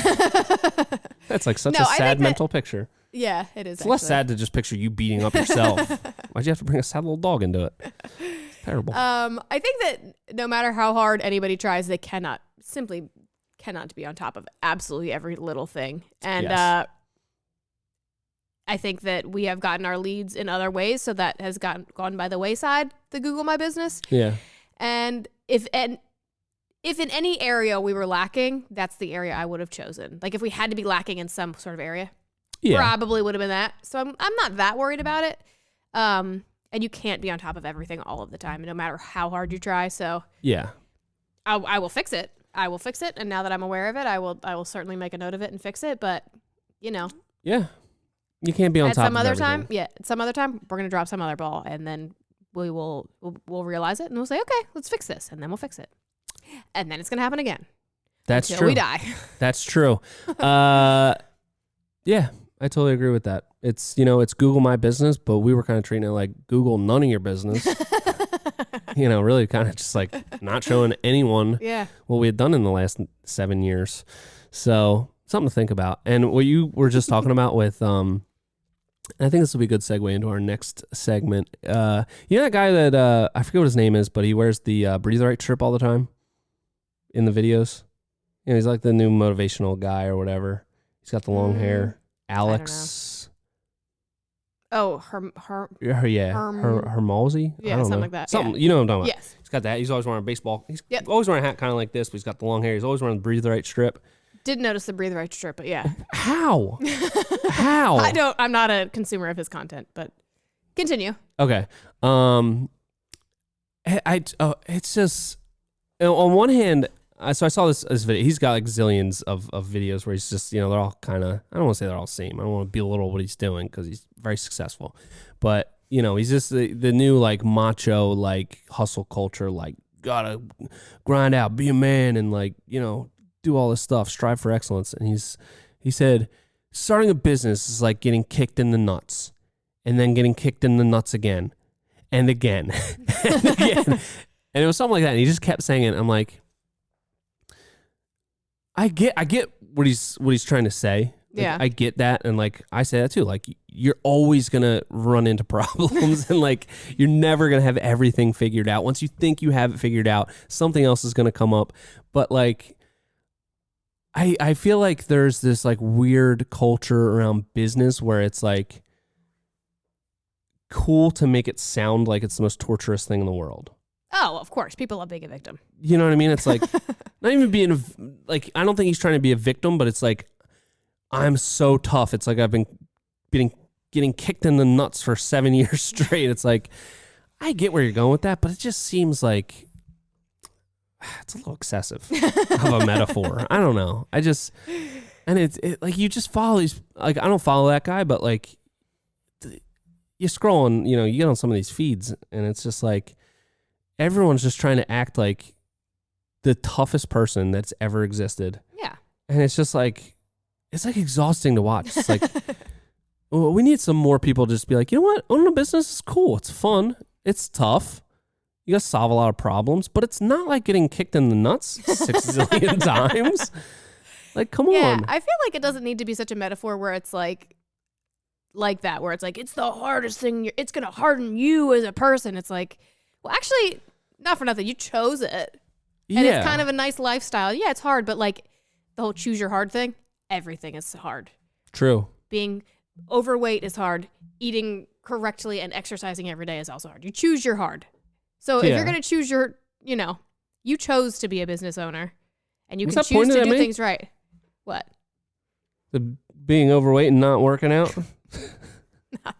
That's like such a sad mental picture. Yeah, it is. It's less sad to just picture you beating up yourself. Why'd you have to bring a sad little dog into it? It's terrible. I think that no matter how hard anybody tries, they simply cannot be on top of absolutely every little thing. And I think that we have gotten our leads in other ways, so that has gone by the wayside, the Google My Business. Yeah. And if in any area we were lacking, that's the area I would have chosen. Like if we had to be lacking in some sort of area, probably would have been that. So I'm not that worried about it. And you can't be on top of everything all of the time, no matter how hard you try. So yeah, I will fix it. I will fix it. And now that I'm aware of it, I will certainly make a note of it and fix it. But yeah, you can't be on top of everything. At some other time, we're gonna drop some other ball, and then we'll realize it, and we'll say, okay, let's fix this, and then we'll fix it. And then it's going to happen again. That's until true. we die. That's true. Yeah, I totally agree with that. It's, it's Google My Business, but we were kind of treating it like Google none of your business. Really kind of just like not showing anyone what we had done in the last 7 years. So something to think about. And what you were just talking about with, I think this will be a good segue into our next segment. That guy that, I forget what his name is, but he wears the Breathe Right strip all the time in the videos. He's like the new motivational guy or whatever. He's got the long hair. Alex. Oh, Hermosy? Yeah, I don't something know. like that. Something, you know what I'm talking about. Yes. He's got that. He's always wearing a baseball. He's always wearing a hat kind of like this, but he's got the long hair. He's always wearing the Breathe Right strip. Did notice the Breathe Right strip, but yeah. How? How? I'm not a consumer of his content, but continue. Okay. It's just, on one hand, so I saw this video. He's got like zillions of videos where he's just, they're all kind of, I don't want to say they're all same. I don't want to belittle what he's doing because he's very successful. But, he's just the new like macho, like hustle culture, like gotta grind out, be a man and like, do all this stuff, strive for excellence. And he said, starting a business is like getting kicked in the nuts and then getting kicked in the nuts again. and again, and again. And it was something like that. And he just kept saying it. I'm like, I get what he's trying to say. Like, Yeah. I get that. And like, I say that too. Like, you're always going to run into problems and like, you're never going to have everything figured out. Once you think you have it figured out, something else is going to come up. But like, I feel like there's this like weird culture around business where it's like cool to make it sound like it's the most torturous thing in the world. Oh, of course. People love being a victim. You know what I mean? It's like, not even being, like, I don't think he's trying to be a victim, but it's like, I'm so tough. It's like I've been getting kicked in the nuts for 7 years straight. It's like, I get where you're going with that, but it just seems like it's a little excessive of a metaphor. I don't know. And it's like, you just follow these, like, I don't follow that guy, but like, you scroll and, you know, you get on some of these feeds and it's just like, everyone's just trying to act like the toughest person that's ever existed. Yeah. And it's just like, it's like exhausting to watch. It's like, well, we need some more people to just be like, you know what? Owning a business is cool. It's fun. It's tough. You got to solve a lot of problems, but it's not like getting kicked in the nuts 6 zillion times. Like, come on. I feel like it doesn't need to be such a metaphor where it's like that, where it's like, it's the hardest thing. It's going to harden you as a person. It's like, well, actually, not for nothing. You chose it. And Yeah. it's kind of a nice lifestyle. Yeah, it's hard, but like the whole choose your hard thing, everything is hard. True. Being overweight is hard. Eating correctly and exercising every day is also hard. You choose your hard. So if you're going to choose your, you know, you chose to be a business owner and you can choose to do things right. What? The being overweight and not working out?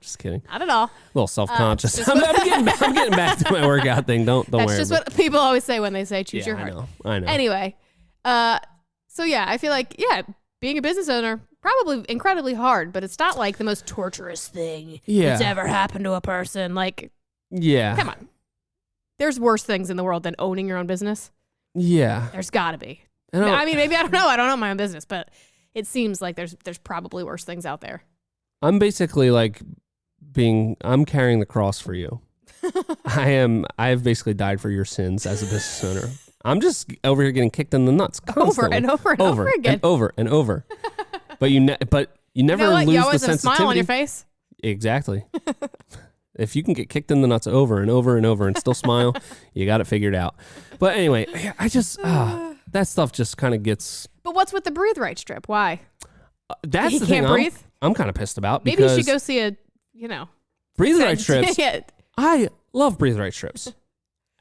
Just kidding. Not at all. A little self-conscious. I'm getting back to my workout thing. Don't worry. That's just what people always say when they say choose your heart. I know. Anyway, so yeah, I feel like, yeah, being a business owner, probably incredibly hard, but it's not like the most torturous thing that's ever happened to a person. Like, come on. There's worse things in the world than owning your own business. Yeah. There's got to be. I mean, maybe I don't know. I don't own my own business, but it seems like there's probably worse things out there. I'm basically like I'm carrying the cross for you. I've basically died for your sins as a business owner. I'm just over here getting kicked in the nuts constantly. Over again. And over and over. But you never you know what? lose You always the have a sensitivity. smile on your face. Exactly. If you can get kicked in the nuts over and over and over and still smile, you got it figured out. But anyway, I just that stuff just kind of gets. But what's with the breathe right strip? Why? That's he the thing can't breathe? I'm kind of pissed about. Maybe you should go see a, breathe right strips. Yeah. I love breathe right strips.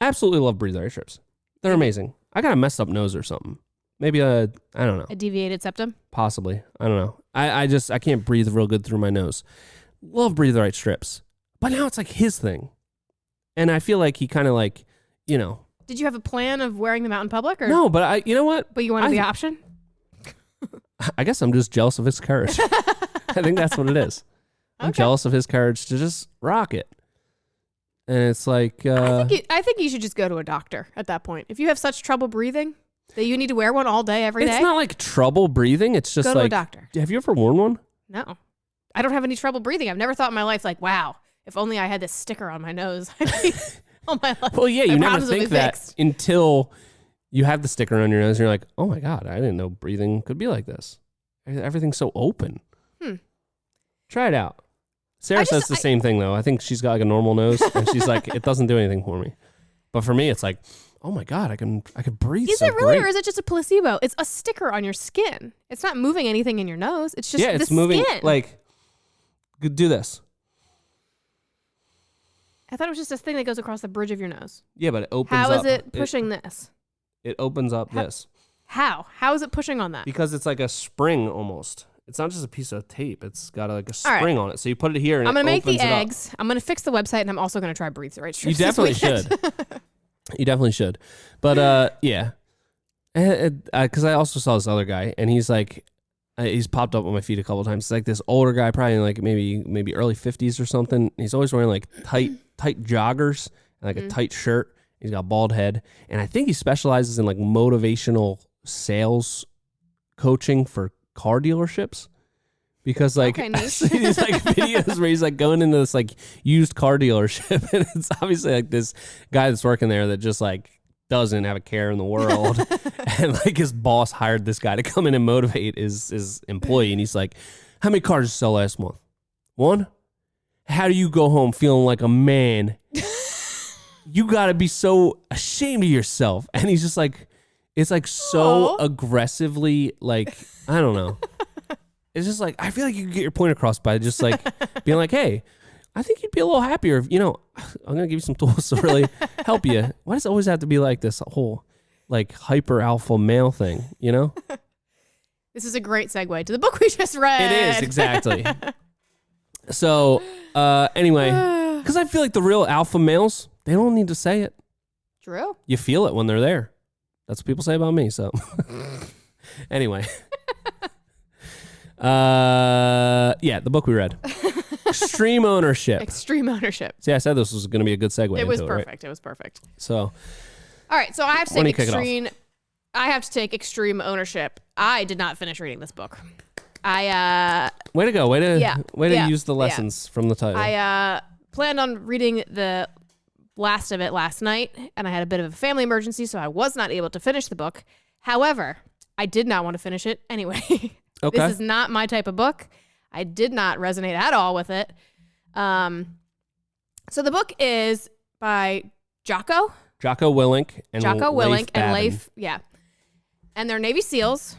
Absolutely love breathe right strips. They're amazing. I got a messed up nose or something. Maybe I don't know. A deviated septum? Possibly. I don't know. I can't breathe real good through my nose. Love breathe right strips. But now it's like his thing. And I feel like he kind of like, Did you have a plan of wearing them out in public? Or? No, but you know what? But you wanted the option? I guess I'm just jealous of his courage. I think that's what it is. I'm jealous of his courage to just rock it. And it's like... I think you should just go to a doctor at that point. If you have such trouble breathing that you need to wear one all day, every day. It's not like trouble breathing. It's just go like... to a doctor. Have you ever worn one? No. I don't have any trouble breathing. I've never thought in my life like, wow, if only I had this sticker on my nose. All my life. Well, yeah, you never think that until you have the sticker on your nose and you're like, oh my God, I didn't know breathing could be like this. Everything's so open. Try it out. Sarah says the same thing though. I think she's got like a normal nose and she's like, it doesn't do anything for me. But for me, it's like, oh my God, I can breathe. Is it really, or is it just a placebo? It's a sticker on your skin. It's not moving anything in your nose. It's just it's moving. Skin. Like, do this. I thought it was just this thing that goes across the bridge of your nose. Yeah, but it opens up. up. How is it pushing this? It opens up this. How? How is it pushing on that? Because it's like a spring almost. It's not just a piece of tape. It's got like a spring on it. So you put it here and I'm going to make the opens eggs. I'm going to fix the website and I'm also going to try breathe right strips. You definitely should. You definitely should. But yeah. Because I also saw this other guy and he's like, he's popped up on my feed a couple of times. It's like this older guy, probably like maybe early 50s or something. He's always wearing like tight joggers and like a tight shirt. He's got a bald head. And I think he specializes in like motivational sales coaching for car dealerships. because like Okay, niche. these like videos where he's like going into this like used car dealership, and it's obviously like this guy that's working there that just like doesn't have a care in the world, and like his boss hired this guy to come in and motivate his employee, and he's like, "How many cars did you sell last month? One? How do you go home feeling like a man? You got to be so ashamed of yourself." And he's just like, it's like so aggressively, like, I don't know. It's just like, I feel like you can get your point across by just like being like, hey, I think you'd be a little happier if, I'm going to give you some tools to really help you. Why does it always have to be like this whole like hyper alpha male thing, This is a great segue to the book we just read. It is, exactly. So, anyway, because I feel like the real alpha males, they don't need to say it. True. You feel it when they're there. That's what people say about me. So, anyway, the book we read, Extreme Ownership. Extreme Ownership. See, I said this was going to be a good segue. It was into perfect. Right? It was perfect. So, all right. So I have to take extreme. I have to take extreme ownership. I did not finish reading this book. Way to go. Way to use the lessons from the title. I planned on reading the last of it last night, and I had a bit of a family emergency, so I was not able to finish the book. However, I did not want to finish it anyway. Okay. This is not my type of book. I did not resonate at all with it. So the book is by Jocko Willink and Leif. Yeah. And they're Navy SEALs.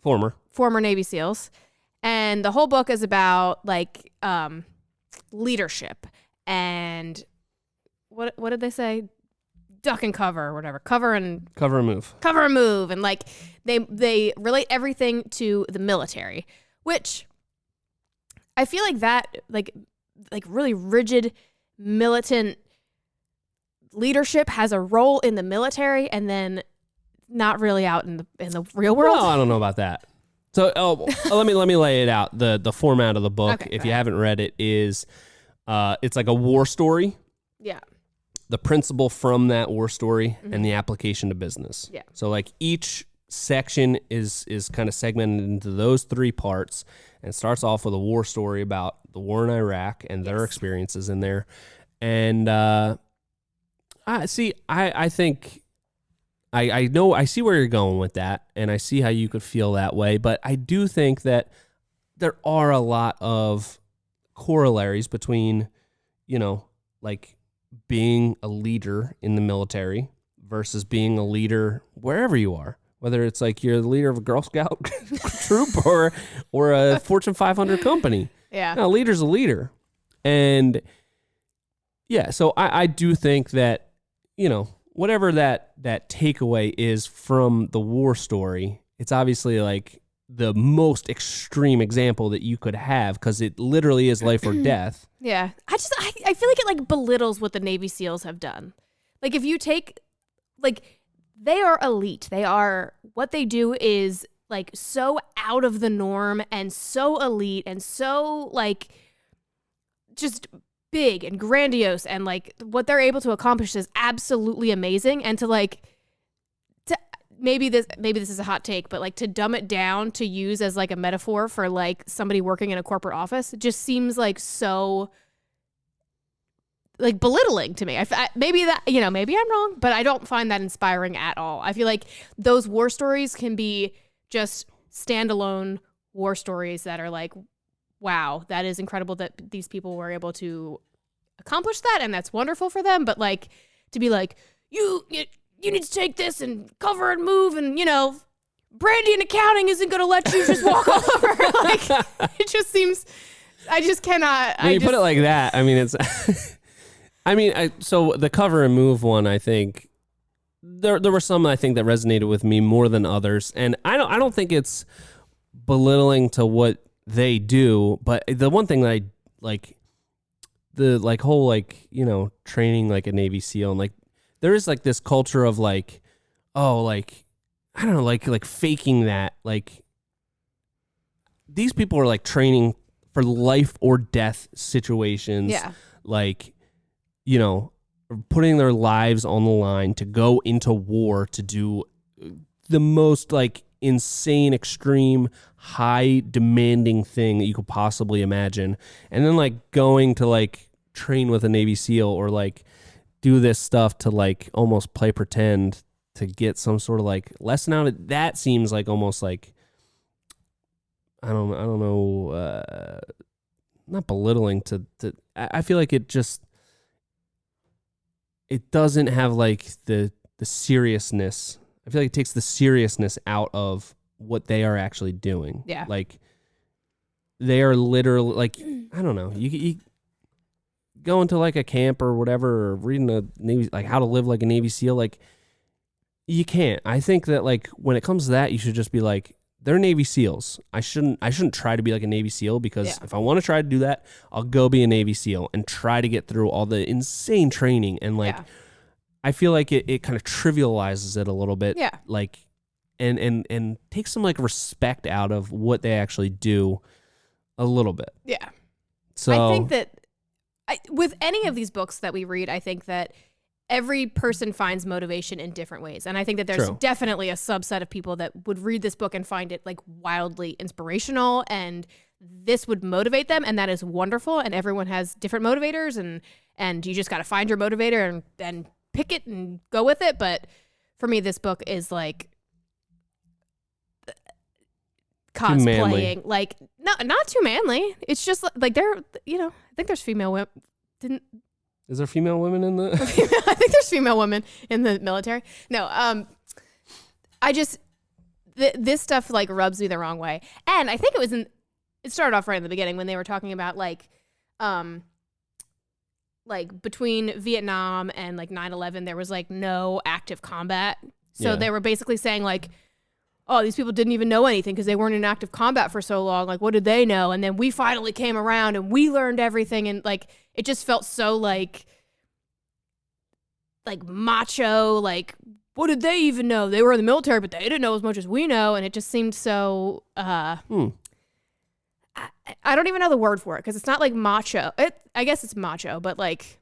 Former Navy SEALs. And the whole book is about like leadership and what did they say? Duck and cover or whatever. Cover and move. And like they relate everything to the military, which I feel like that like really rigid militant leadership has a role in the military and then not really out in the real world. No, I don't know about that. So let me lay it out. The format of the book, okay, if you haven't read it, is it's like a war story. Yeah. The principle from that war story and the application to business. Yeah. So like each section is kind of segmented into those three parts and starts off with a war story about the war in Iraq and their experiences in there. And I think I know I see where you're going with that, and I see how you could feel that way, but I do think that there are a lot of corollaries between, like being a leader in the military versus being a leader wherever you are, whether it's like you're the leader of a Girl Scout troop or a Fortune 500 company. Yeah. No, a leader's a leader. And yeah, so I do think that, whatever that takeaway is from the war story, it's obviously like the most extreme example that you could have because it literally is life or death. Yeah. I feel like it like belittles what the Navy SEALs have done. Like if you take, like they are elite. What they do is like so out of the norm and so elite and so like just big and grandiose, and like what they're able to accomplish is absolutely amazing. And maybe this is a hot take, but like to dumb it down to use as like a metaphor for like somebody working in a corporate office just seems like so like belittling to me. Maybe I'm wrong, but I don't find that inspiring at all. I feel like those war stories can be just standalone war stories that are like, wow, that is incredible that these people were able to accomplish that, and that's wonderful for them. But like to be like, you need to take this and cover and move, and Brandy in accounting isn't going to let you just walk all over. Like it just seems, I just cannot. When you put it like that, I mean it's. So the cover and move one, I think there were some I think that resonated with me more than others, and I don't think it's belittling to what they do, but the one thing that I like, the like whole like training like a Navy SEAL, and like there is like this culture of like, oh, like I don't know, like faking that, like these people are like training for life or death situations, like putting their lives on the line to go into war to do the most like insane, extreme, high demanding thing that you could possibly imagine. And then like going to like train with a Navy SEAL or like do this stuff to like almost play pretend to get some sort of like lesson out of it. That seems like almost like, I don't know, not belittling I feel like it doesn't have like the seriousness. I feel like it takes the seriousness out of what they are actually doing. Yeah. Like they are literally like, I don't know, you go into like a camp or whatever, or reading a Navy, like how to live like a Navy SEAL, like you can't. I think that like when it comes to that, you should just be like, they're Navy SEALs. I shouldn't try to be like a Navy SEAL, because if I want to try to do that, I'll go be a Navy SEAL and try to get through all the insane training. And like, I feel like it kind of trivializes it a little bit. Yeah. Like, and takes some like respect out of what they actually do a little bit. Yeah. So I think that with any of these books that we read, I think that every person finds motivation in different ways. And I think that there's definitely a subset of people that would read this book and find it like wildly inspirational, and this would motivate them. And that is wonderful. And everyone has different motivators, and you just got to find your motivator and pick it and go with it. But for me, this book is like cosplaying, like not too manly. It's just like they're, I think there's female women. Is there female women in the? I think there's female women in the military. No, I just this stuff like rubs me the wrong way, and I think it started off right in the beginning when they were talking about like between Vietnam and like 9/11, there was like no active combat, so they were basically saying like, oh, these people didn't even know anything because they weren't in active combat for so long. Like, what did they know? And then we finally came around and we learned everything. And like, it just felt so like macho. Like, what did they even know? They were in the military, but they didn't know as much as we know. And it just seemed so, I don't even know the word for it, because it's not like macho. I guess it's macho, but like,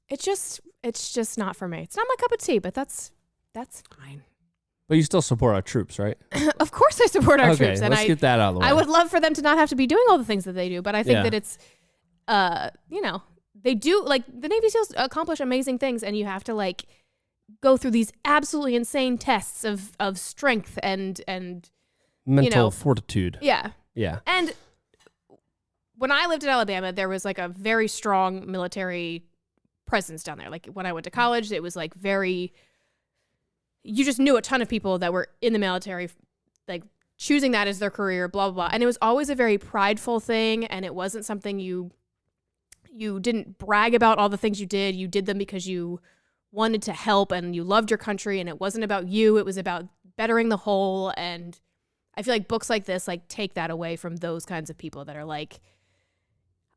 it's just not for me. It's not my cup of tea, but that's fine. But you still support our troops, right? Of course I support our troops. And let's get that out of the way. I would love for them to not have to be doing all the things that they do, but I think that it's, they do, like, the Navy SEALs accomplish amazing things, and you have to, like, go through these absolutely insane tests of strength and mental fortitude. Yeah. Yeah. And when I lived in Alabama, there was, like, a very strong military presence down there. Like, when I went to college, it was, like, very... You just knew a ton of people that were in the military, like choosing that as their career, blah, blah, blah. And it was always a very prideful thing. And it wasn't something you didn't brag about all the things you did. You did them because you wanted to help and you loved your country. And it wasn't about you. It was about bettering the whole. And I feel like books like this, like, take that away from those kinds of people that are like,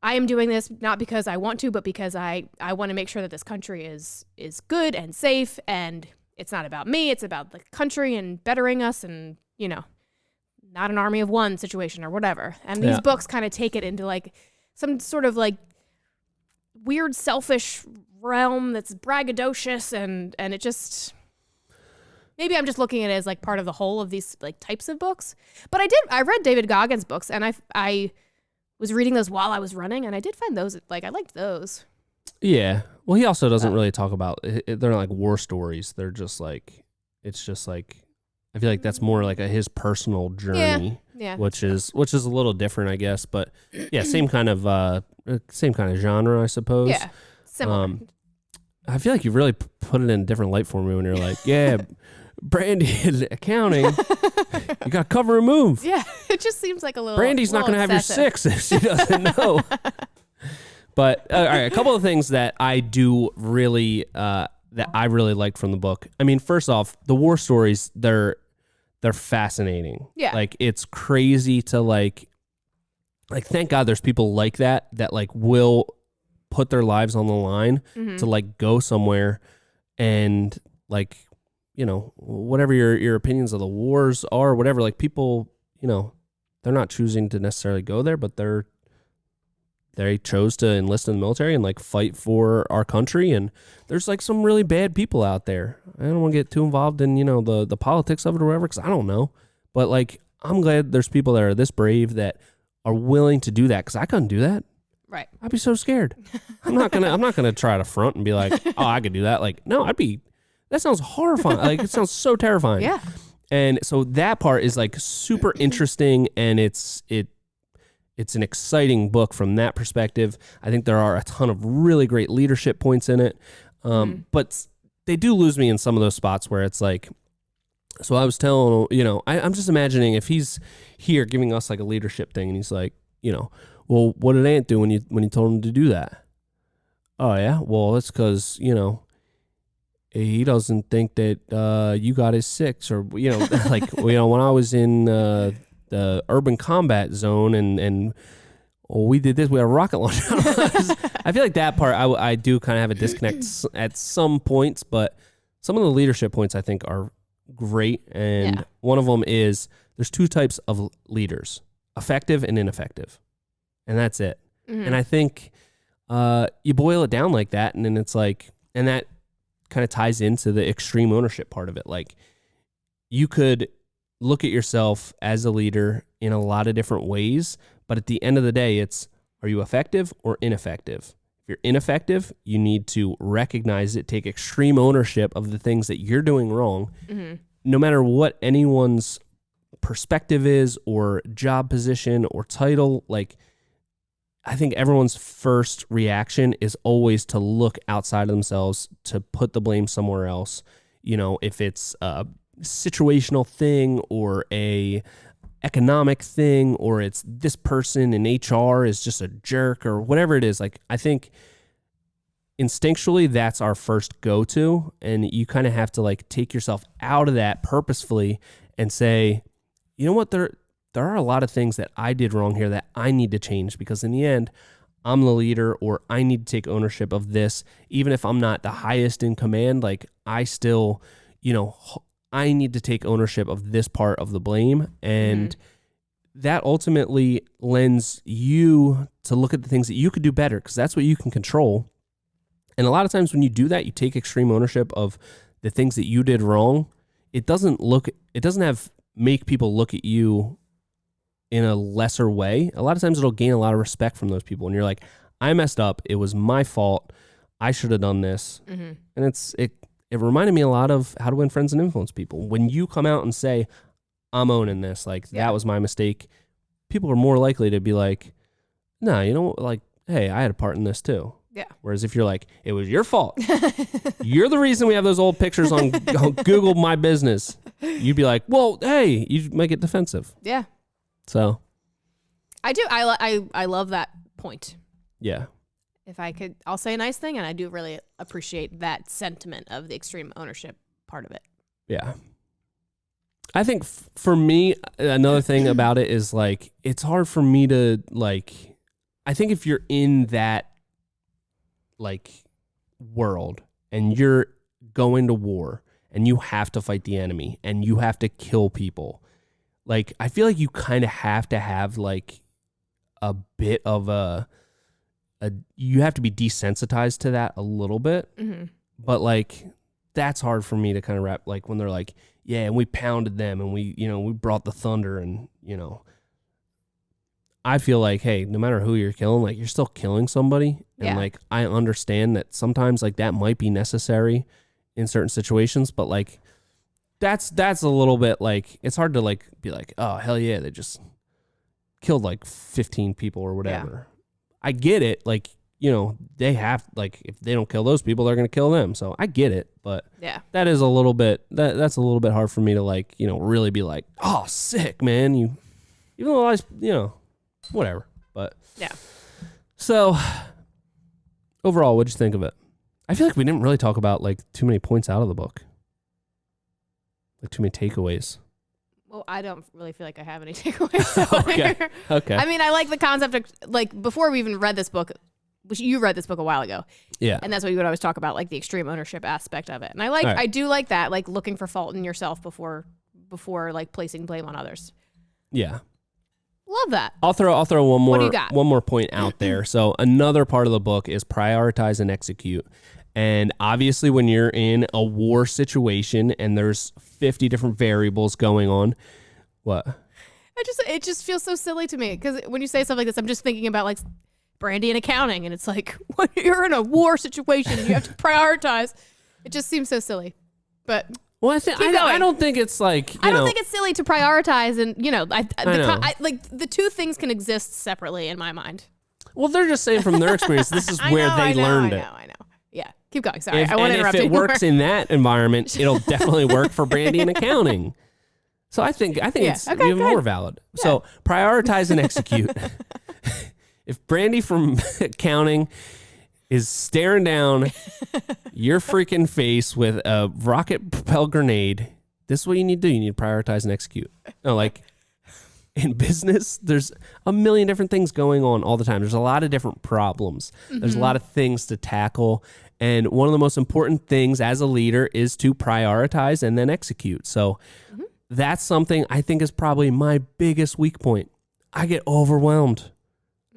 I am doing this not because I want to, but because I want to make sure that this country is good and safe, and it's not about me, it's about the country and bettering us, and, not an army of one situation or whatever. And these books kind of take it into like some sort of like weird selfish realm that's braggadocious, and it just, maybe I'm just looking at it as like part of the whole of these like types of books. But I read David Goggins' books, and I was reading those while I was running, and I did find those, like, I liked those. Yeah. Well, he also doesn't really talk about, they're not like war stories. They're just like, it's just like, I feel like that's more like his personal journey, which is a little different, I guess. But yeah, same kind of genre, I suppose. Yeah, similar. I feel like you really put it in a different light for me when you're like, yeah, Brandy accounting, you got cover and move. Yeah, it just seems like a little. Brandy's not going to have your 6 if she doesn't know. But all right, a couple of things that I do really that I really liked from the book. I mean, first off, the war stories, they're fascinating. Yeah. Like, it's crazy to like thank God there's people like that like will put their lives on the line to like go somewhere and like, whatever your opinions of the wars are, whatever, like people, they're not choosing to necessarily go there, but they're they chose to enlist in the military and like fight for our country. And there's like some really bad people out there. I don't want to get too involved in, the politics of it or whatever, because I don't know. But like, I'm glad there's people that are this brave that are willing to do that, because I couldn't do that. Right. I'd be so scared. I'm not gonna try to front and be like, oh, I could do that. Like, no, that sounds horrifying. Like, it sounds so terrifying. Yeah. And so that part is like super interesting, and it's an exciting book from that perspective. I think there are a ton of really great leadership points in it. But they do lose me in some of those spots where it's like, so I was telling, I'm just imagining if he's here giving us like a leadership thing, and he's like, well, what did Ant do when you told him to do that? Oh yeah, well, it's because, he doesn't think that you got his six, or like when I was in the urban combat zone and we did this, we had a rocket launcher. I feel like that part I do kind of have a disconnect at some points, but some of the leadership points I think are great, and one of them is there's two types of leaders: effective and ineffective, and that's it. And I think you boil it down like that, and then it's like, and that kind of ties into the extreme ownership part of it. Like, you could look at yourself as a leader in a lot of different ways, but at the end of the day, it's, are you effective or ineffective? If you're ineffective, you need to recognize it, take extreme ownership of the things that you're doing wrong, no matter what anyone's perspective is or job position or title. Like, I think everyone's first reaction is always to look outside of themselves, to put the blame somewhere else. If it's a situational thing or a economic thing, or it's this person in HR is just a jerk, or whatever it is. Like, I think instinctually that's our first go-to, and you kind of have to like take yourself out of that purposefully and say, you know what, there are a lot of things that I did wrong here that I need to change, because in the end, I'm the leader, or I need to take ownership of this. Even if I'm not the highest in command, like, I still, I need to take ownership of this part of the blame. And that ultimately lends you to look at the things that you could do better, because that's what you can control. And a lot of times when you do that, you take extreme ownership of the things that you did wrong. It doesn't make people look at you in a lesser way. A lot of times it'll gain a lot of respect from those people. And you're like, I messed up. It was my fault. I should have done this. And it reminded me a lot of How to Win Friends and Influence People. When you come out and say, I'm owning this, like, that was my mistake, people are more likely to be like, no, like, hey, I had a part in this too. Yeah. Whereas if you're like, it was your fault, you're the reason we have those old pictures on Google My Business, you'd be like, well, hey, you might get defensive. Yeah. So I do. I love that point. Yeah. If I could, I'll say a nice thing, and I do really appreciate that sentiment of the extreme ownership part of it. Yeah. I think for me, another thing about it is like, it's hard for me to like, I think if you're in that like world and you're going to war and you have to fight the enemy and you have to kill people, like, I feel like you kind of have to have like a bit of you have to be desensitized to that a little bit. But like, that's hard for me to kind of wrap, like when they're like, yeah, and we pounded them and we brought the thunder, and I feel like, hey, no matter who you're killing, like, you're still killing somebody. And like, I understand that sometimes like that might be necessary in certain situations, but like, that's a little bit like, it's hard to like be like, oh, hell yeah, they just killed like 15 people or whatever. I get it. Like, they have, like, if they don't kill those people, they're going to kill them. So I get it. But that is a little bit, that's a little bit hard for me to like, really be like, oh, sick, man. Even though whatever. But so overall, what'd you think of it? I feel like we didn't really talk about like too many points out of the book. Like too many takeaways. Well, I don't really feel like I have any takeaways. Okay. I mean, I like the concept of, like, before we even read this book, which you read this book a while ago. Yeah. And that's what you would always talk about, like the extreme ownership aspect of it. And I do like that, like looking for fault in yourself before like placing blame on others. Yeah. Love that. I'll throw one What do more you got? one more point out there. So another part of the book is prioritize and execute. And obviously when you're in a war situation and there's 50 different variables going on, what? It just feels so silly to me because when you say stuff like this, I'm just thinking about like Brandy and accounting, and it's like when you're in a war situation and you have to prioritize, it just seems so silly. But well, I don't think it's like I don't think it's silly to prioritize, and know. like the two things can exist separately in my mind. Well, they're just saying from their experience, this is where they learned it. I know. Yeah, keep going. Sorry, I won't interrupt you. If it anymore. works in that environment, it'll definitely work for Brandy and accounting. So I think it's even more valid. Yeah. So prioritize and execute. If Brandy from accounting is staring down your freaking face with a rocket propelled grenade, this is what you need to do. You need to prioritize and execute. No, like in business, there's a million different things going on all the time. There's a lot of different problems. Mm-hmm. There's a lot of things to tackle. And one of the most important things as a leader is to prioritize and then execute. So that's something I think is probably my biggest weak point. I get overwhelmed.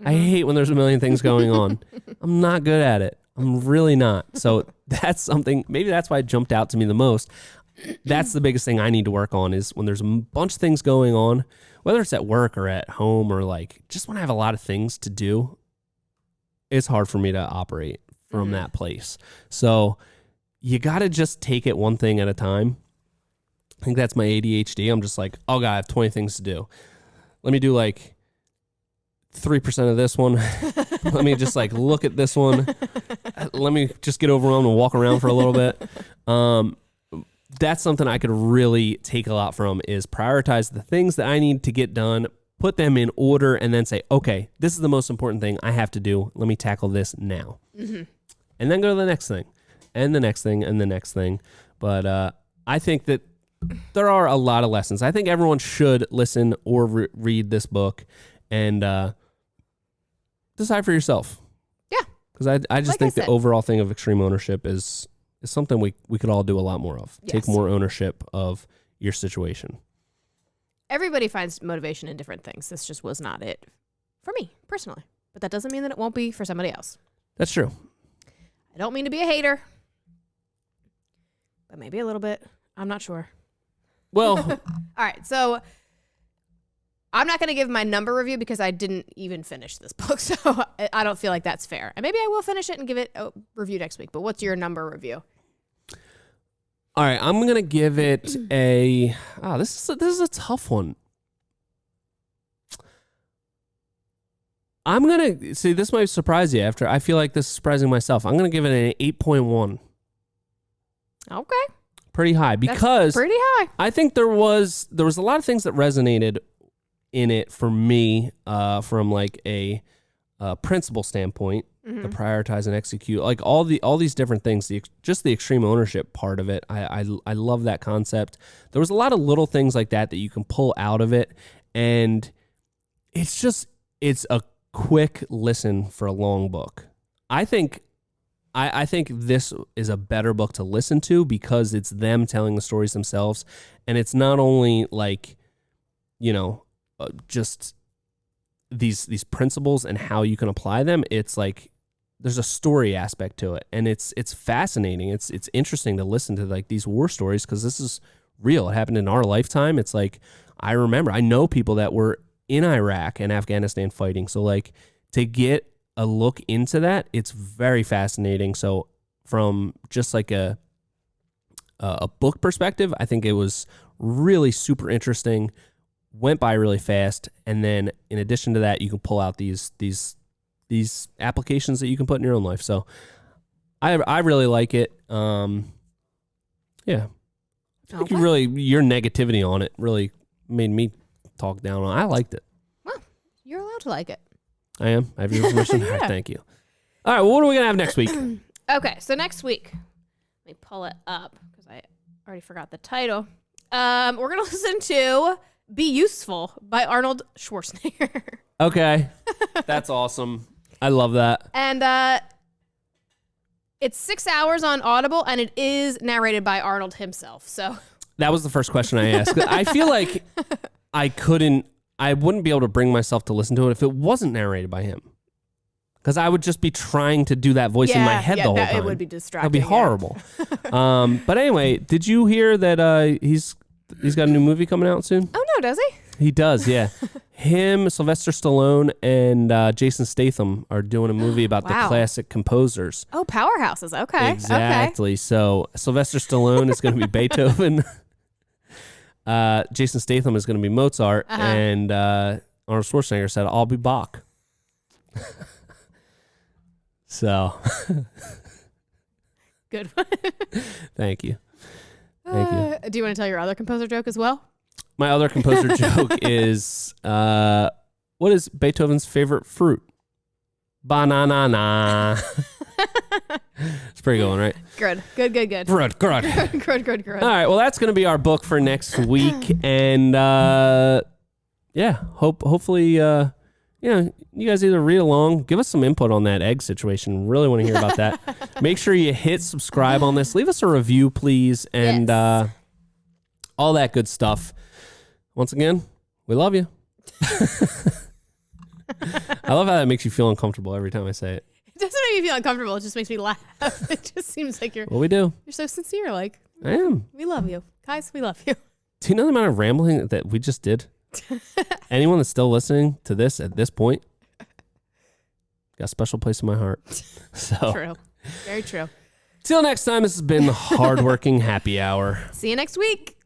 I hate when there's a million things going on. I'm not good at it. I'm really not. So that's something, maybe that's why it jumped out to me the most. That's the biggest thing I need to work on is when there's a bunch of things going on, whether it's at work or at home or like just when I have a lot of things to do, it's hard for me to operate from that place. So you got to just take it one thing at a time. I think that's my ADHD. I'm just like, oh God, I have 20 things to do. Let me do like 3% of this one. Let me just like look at this one. Let me just get overwhelmed and walk around for a little bit. That's something I could really take a lot from is prioritize the things that I need to get done, put them in order, and then say, okay, this is the most important thing I have to do. Let me tackle this now. Mm-hmm. And then go to the next thing and the next thing and the next thing. But I think that there are a lot of lessons. I think everyone should listen or read this book and decide for yourself. Yeah. Because I just think the overall thing of extreme ownership is something we could all do a lot more of. Yes. Take more ownership of your situation. Everybody finds motivation in different things. This just was not it for me, personally. But that doesn't mean that it won't be for somebody else. That's true. I don't mean to be a hater, but maybe a little bit. I'm not sure. Well. All right, so I'm not going to give my number review because I didn't even finish this book, so I don't feel like that's fair. And maybe I will finish it and give it a review next week, but what's your number review? All right, I'm going to give it a... this is a tough one. I'm going to... See, this might surprise you after. I feel like this is surprising myself. I'm going to give it an 8.1. Okay. Pretty high because... That's pretty high. I think there was a lot of things that resonated in it for me from like a principle standpoint. The prioritize and execute, like all these different things, just the extreme ownership part of it. I love that concept. There was a lot of little things like that you can pull out of it, and it's a quick listen for a long book. I think this is a better book to listen to because it's them telling the stories themselves, and it's not only like, just these principles and how you can apply them. It's like there's a story aspect to it, and it's fascinating. It's interesting to listen to like these war stories because this is real. It happened in our lifetime. It's like I know people that were in Iraq and Afghanistan fighting. So like to get a look into that, it's very fascinating. So from just like a book perspective, I think it was really super interesting. Went by really fast, and then in addition to that, you can pull out these applications that you can put in your own life. So I really like it. Yeah, I think your negativity on it really made me talk down on it. I liked it. Well, you're allowed to like it. I am. I have your permission. Yeah. All right, thank you. All right, well, what are we gonna have next week? Okay, so next week, let me pull it up because I already forgot the title. We're gonna listen to Be Useful by Arnold Schwarzenegger. Okay. That's awesome. I love that. And it's 6 hours on Audible, and it is narrated by Arnold himself. So that was the first question I asked. I feel like I couldn't I wouldn't be able to bring myself to listen to it if it wasn't narrated by him. Because I would just be trying to do that voice in my head the whole time. It would be distracting. That'd be horrible. But anyway, did you hear that he's got a new movie coming out soon? Oh, no, does he? He does, yeah. Him, Sylvester Stallone, and Jason Statham are doing a movie about the classic composers. Oh, powerhouses. Okay. Exactly. Okay. So Sylvester Stallone is going to be Beethoven. Jason Statham is going to be Mozart. And Arnold Schwarzenegger said, I'll be Bach. So. Good one. Thank you. Thank you. Do you want to tell your other composer joke as well? My other composer joke is, what is Beethoven's favorite fruit? Banana. It's a pretty good one, right? Good. Good. Good. All right, well, that's going to be our book for next week. And, hopefully, you guys either read along, give us some input on that egg situation. Really want to hear about that. Make sure you hit subscribe on this. Leave us a review, please, and all that good stuff. Once again, we love you. I love how that makes you feel uncomfortable every time I say it. It doesn't make me feel uncomfortable. It just makes me laugh. It just seems like Well, we do. You're so sincere. Like, I am. We love you. Guys, we love you. Do you know the amount of rambling that we just did? Anyone that's still listening to this at this point got a special place in my heart. So True. Very true. Till next time, this has been the Hardworking Happy Hour. See you next week.